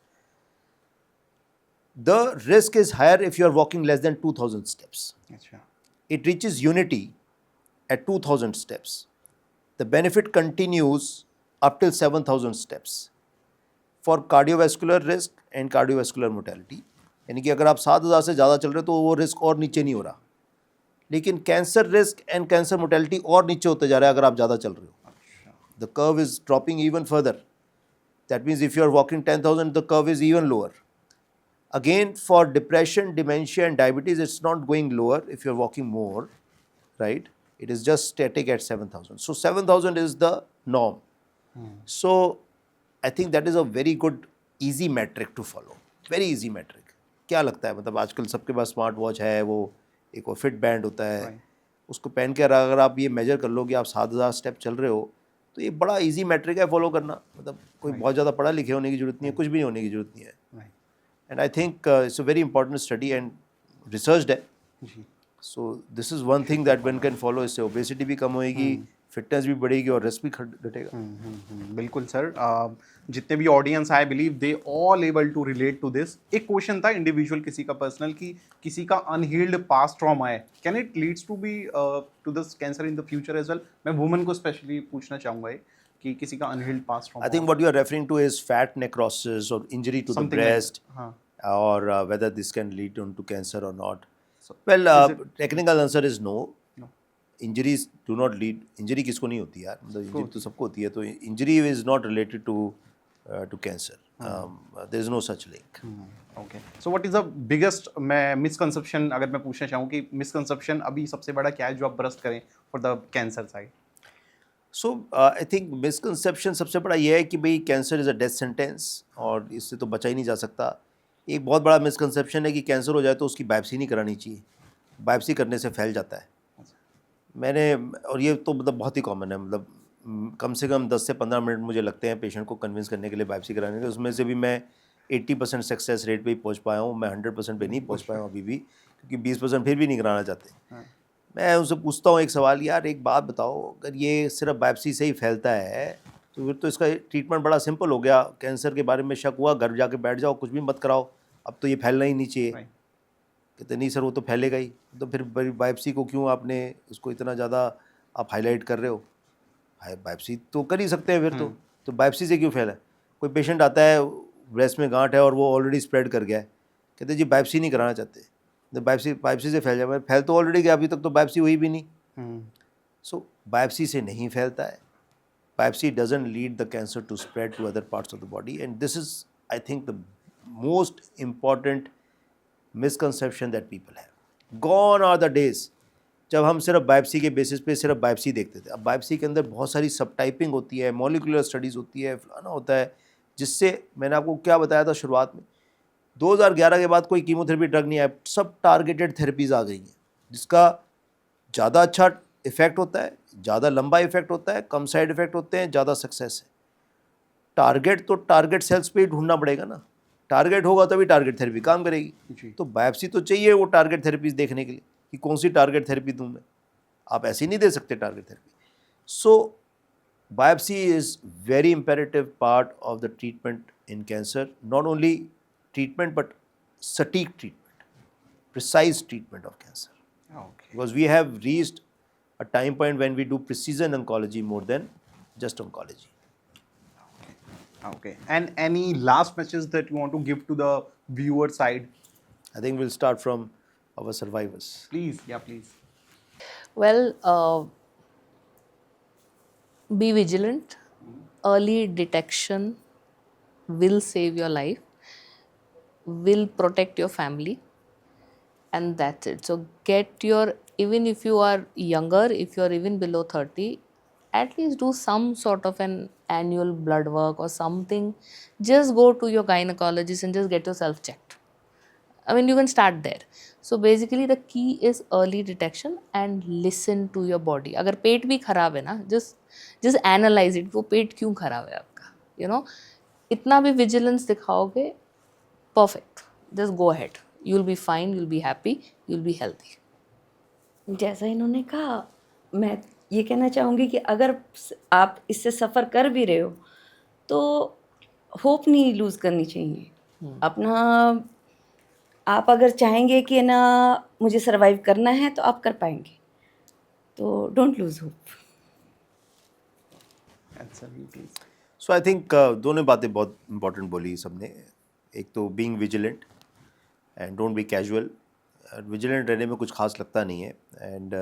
The risk is higher if you are walking less than 2000 steps. अच्छा. It reaches unity at 2000 steps. The benefit continues up till 7000 steps for cardiovascular risk and cardiovascular mortality. यानी कि अगर आप 7000 से ज़्यादा चल रहे हो तो वो रिस्क और नीचे नहीं हो रहा, लेकिन cancer risk and cancer mortality और नीचे होते जा रहा है अगर आप ज़्यादा चल रहे हो. The curve is dropping even further. That means if you are walking 10,000, the curve is even lower. Again, for depression, dementia and diabetes, it's not going lower if you're walking more, right? It is just static at 7,000. So 7,000 is the norm. So I think that is a very good, easy metric to follow. Very easy metric. क्या लगता है, मतलब आजकल सबके पास smart watch है, वो एक और फिट बैंड होता है, उसको पहन के अगर आप ये मेजर कर लो कि आप 7,000 स्टेप चल रहे हो, तो ये बड़ा इजी मैट्रिक है फॉलो करना. मतलब कोई बहुत ज़्यादा पढ़ा लिखे होने की जरूरत नहीं है, कुछ भी होने की जरूरत नहीं है. And I think it's a very important study and researched है. So this is one thing that one can follow. इससे obesity भी कम होएगी, फिटनेस भी बढ़ेगी और रिस्क भी घटेगा. बिल्कुल सर. जितने भी audience I believe they all able to relate to this. एक क्वेश्चन था इंडिविजुअल किसी का पर्सनल, कि किसी का अनहील्ड पास्ट ट्रॉमा है, can it leads to be to this cancer in the future as well? मैं वुमेन को स्पेशली पूछना चाहूँगा कि किसी का अनहील्ड पास्ट ट्रॉमा. I think what you are referring to is fat necrosis or injury to Something the like breast, that. हाँ. or whether this can lead on to cancer or not. So, Well, is it- technical answer is no. No. Injuries do not lead. Injury किसको नहीं होती यार, मतलब injury तो सबको होती है. तो injury is not related to cancer. There is no such link. Okay. So what is the biggest misconception, अगर मैं पूछना चाहूँ कि मिसकंसेप्शन अभी सबसे बड़ा क्या है जो आप बरस्ट करें for the cancer side? So I think misconception सबसे बड़ा ये है कि भाई cancer is a death sentence और इससे तो बचा ही नहीं जा सकता. एक बहुत बड़ा मिसकंसेप्शन है कि कैंसर हो जाए तो उसकी बायोप्सी नहीं करानी चाहिए, बायोप्सी करने से फैल जाता है. मैंने, और ये तो मतलब बहुत ही कॉमन है, मतलब कम से कम 10 से 15 मिनट मुझे लगते हैं पेशेंट को कन्विंस करने के लिए बायोप्सी कराने के. उसमें से भी मैं 80% सक्सेस रेट पे ही पहुंच पाया हूँ, मैं 100% पे नहीं पहुंच पाया हूँ अभी भी, क्योंकि 20% फिर भी नहीं कराना चाहते. मैं उनसे पूछता हूँ एक सवाल, यार एक बात बताओ, अगर ये सिर्फ बायोप्सी से ही फैलता है तो फिर तो इसका ट्रीटमेंट बड़ा सिंपल हो गया. कैंसर के बारे में शक हुआ, घर जाके बैठ जाओ, कुछ भी मत कराओ, अब तो ये फैलना ही नहीं चाहिए. कहते नहीं सर वो तो फैलेगा ही. तो फिर बायोप्सी को क्यों आपने उसको इतना ज़्यादा आप हाईलाइट कर रहे हो? बायोप्सी तो कर ही सकते हैं फिर तो बायोप्सी से क्यों फैला? कोई पेशेंट आता है ब्रेस्ट में गांठ है और वो ऑलरेडी स्प्रेड कर गया है, कहते जी बायोप्सी नहीं कराना चाहते, तो बायोप्सी से फैल जाए. फैल तो ऑलरेडी गया, अभी तक तो बायोप्सी हुई भी नहीं. सो बायोप्सी से नहीं फैलता है. Biopsy doesn't lead the cancer to spread to other parts of the body, and this is I think the most important misconception that people have. Gone are the days जब हम सिर्फ बायोप्सी के basis पे सिर्फ biopsy देखते थे. अब biopsy के अंदर बहुत सारी सब टाइपिंग होती है, मॉलिक्यूलर स्टडीज़ होती है, फलाना होता है, जिससे मैंने आपको क्या बताया था शुरुआत में, 2011 के बाद कोई कीमोथेरेपी ड्रग नहीं आया, सब टारगेटेड थेरेपीज़ आ गई हैं, जिसका ज़्यादा अच्छा इफेक्ट होता है, ज़्यादा लंबा इफेक्ट होता है, कम साइड इफेक्ट होते हैं, ज़्यादा सक्सेस है. टारगेट तो टारगेट सेल्स पे ही ढूंढना पड़ेगा ना. टारगेट होगा तभी टारगेट थेरेपी काम करेगी. तो बायोप्सी तो चाहिए वो टारगेट थेरेपीज देखने के लिए कि कौन सी टारगेट थेरेपी दूँ मैं. आप ऐसे ही नहीं दे सकते target therapy. So biopsy is very imperative part of the treatment in cancer. Not only treatment but सटीक treatment, precise treatment of cancer. Okay. Because we have reached a time point when we do precision oncology more than just oncology. Okay. And any last message that you want to give to the viewer side? I think we'll start from our survivors. Please. Yeah, please. Well, be vigilant. Early detection will save your life, will protect your family, and that's it. So get your, even if you are younger, if you are even below 30, at least do some sort of an annual blood work or something. Just go to your gynecologist and just get yourself checked. I mean, you can start there. So basically the key is early detection and listen to your body. अगर पेट भी खराब है ना, just analyze it, वो पेट क्यों खराब है आपका, you know, इतना भी vigilance दिखाओगे, perfect, just go ahead, you'll be fine, you'll be happy, you'll be healthy. जैसा इन्होंने कहा, मैं ये कहना चाहूँगी कि अगर आप इससे सफ़र कर भी रहे हो तो होप नहीं लूज़ करनी चाहिए अपना। आप अगर चाहेंगे कि ना मुझे सरवाइव करना है तो आप कर पाएंगे, तो don't lose hope. So I think दोनों बातें बहुत इंपॉर्टेंट बोली सबने। एक तो being vigilant and don't be casual. Vigilant रहने में कुछ खास लगता नहीं है, and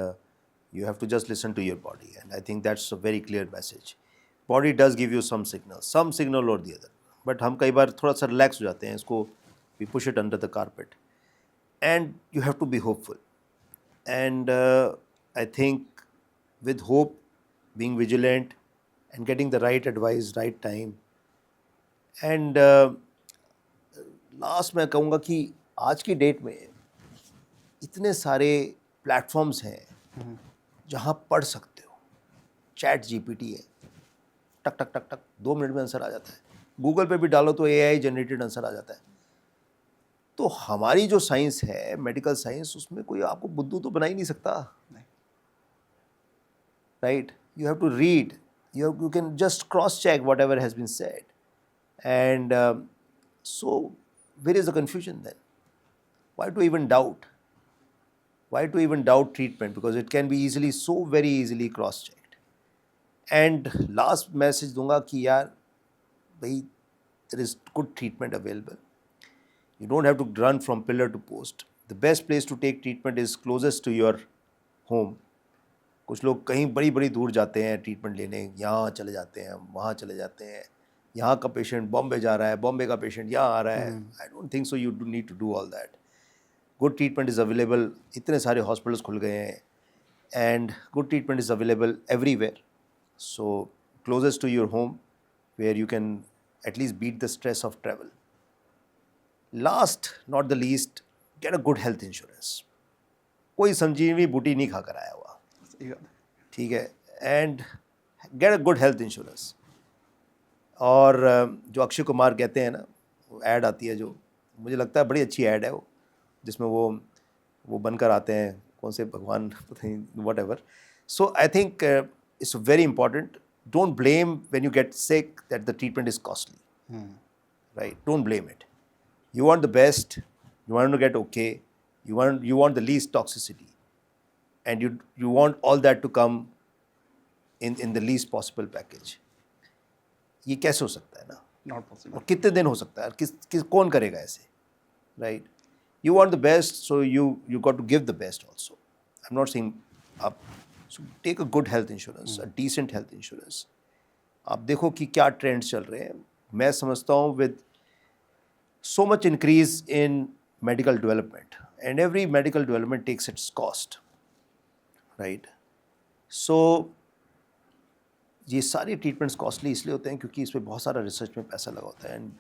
you have to just listen to your body, and I think that's a very clear message. Body does give you some signal और दी अदर, बट हम कई बार थोड़ा सा रिलैक्स हो जाते हैं, इसको we push it under the carpet, and you have to be hopeful. And I think with hope, being vigilant and getting the right advice, right time. And last मैं कहूँगा कि आज की डेट में इतने सारे प्लेटफॉर्म्स हैं जहाँ पढ़ सकते हो। चैट जीपीटी है, टक टक टक टक 2 मिनट में आंसर आ जाता है। गूगल पे भी डालो तो एआई जनरेटेड आंसर आ जाता है। तो हमारी जो साइंस है, मेडिकल साइंस, उसमें कोई आपको बुद्धू तो बना ही नहीं सकता। Right? You have to read. You can just cross-check whatever has been said. And so, where is the confusion then? Why to even doubt? Why to even doubt treatment? Because it can be easily, so very easily cross-checked. And last message दूंगा कि यार भाई, there is good treatment available. You don't have to run from pillar to post. The best place to take treatment is closest to your home. कुछ लोग कहीं बड़ी बड़ी दूर जाते हैं ट्रीटमेंट लेने, यहाँ चले जाते हैं, वहाँ चले जाते हैं। यहाँ का पेशेंट बॉम्बे जा रहा है, बॉम्बे का पेशेंट यहाँ आ रहा है। I don't think so, you do need to do all that. Good treatment is available, इतने सारे हॉस्पिटल्स खुल गए हैं, and good treatment is available everywhere. So closest to your home, where you can at least beat the stress of travel. Last not the least, get a good health insurance. कोई संजीवनी बूटी नहीं खा कर आया हुआ, ठीक है, and gate a good health insurance. और जो अक्षय कुमार कहते हैं ना, वो ऐड आती है जो, मुझे लगता है बड़ी अच्छी ऐड है वो, जिसमें वो बनकर आते हैं कौन से भगवान, पता नहीं, what ever. So I think it's very important. Don't blame when you get sick that the treatment is costly, right? Don't blame it. You want the best, you want to get okay, you want the least toxicity, and you want all that to come in the least possible package. ये कैसे हो सकता है ना? Not possible. और कितने दिन हो सकता है? किस कौन करेगा ऐसे, right? You want the best, so you got to give the best also. I'm not saying up. So take a good health insurance, a decent health insurance. आप देखो कि क्या ट्रेंड्स चल रहे हैं। मैं समझता हूँ with so much increase in medical development, and every medical development takes its cost, right? So ये सारे ट्रीटमेंट्स कॉस्टली इसलिए होते हैं क्योंकि इसमें बहुत सारा रिसर्च में पैसा लगा होता है, एंड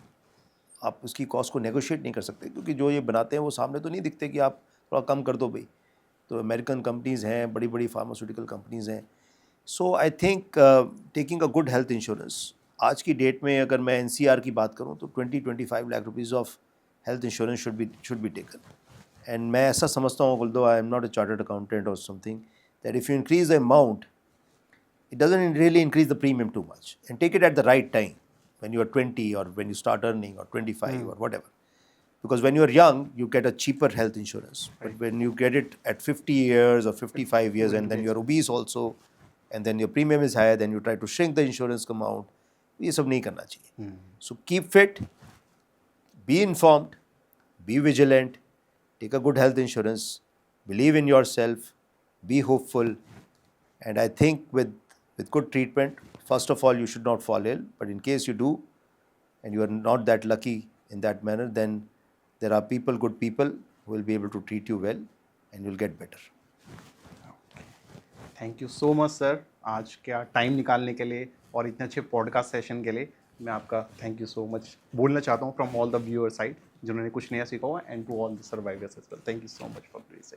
आप उसकी कॉस्ट को नेगोशिएट नहीं कर सकते, क्योंकि जो ये बनाते हैं वो सामने तो नहीं दिखते कि आप थोड़ा कम कर दो भाई। तो अमेरिकन कंपनीज़ हैं, बड़ी बड़ी फार्मास्यूटिकल कंपनीज़ हैं। So I think taking a good health insurance, आज की डेट में अगर मैं NCR की बात करूं तो 20-25 lakh rupees of health insurance should be taken. And मैं ऐसा समझता हूँ, although I am not a chartered accountant और something, that if you increase the amount, it doesn't really increase the premium too much, and take it at the right time, when you are 20 or when you start earning, or 25 or whatever, because when you are young you get a cheaper health insurance, but when you get it at 50 years or 55 years and then you are obese also, and then your premium is higher, then you try to shrink the insurance amount, ये सब नहीं करना चाहिए। So keep fit, be informed, be vigilant, take a good health insurance, believe in yourself, be hopeful, and I think with good treatment, first of all, you should not fall ill, but in case you do, and you are not that lucky in that manner, then there are good people who will be able to treat you well, and you'll get better. Thank you so much sir, आज क्या time निकालने के लिए और इतने अच्छे podcast session के लिए मैं आपका थैंक यू सो मच बोलना चाहता हूँ from all the viewer side. जिन्होंने कुछ नया सीखा हो, and to all the survivors as well, thank you so much for this.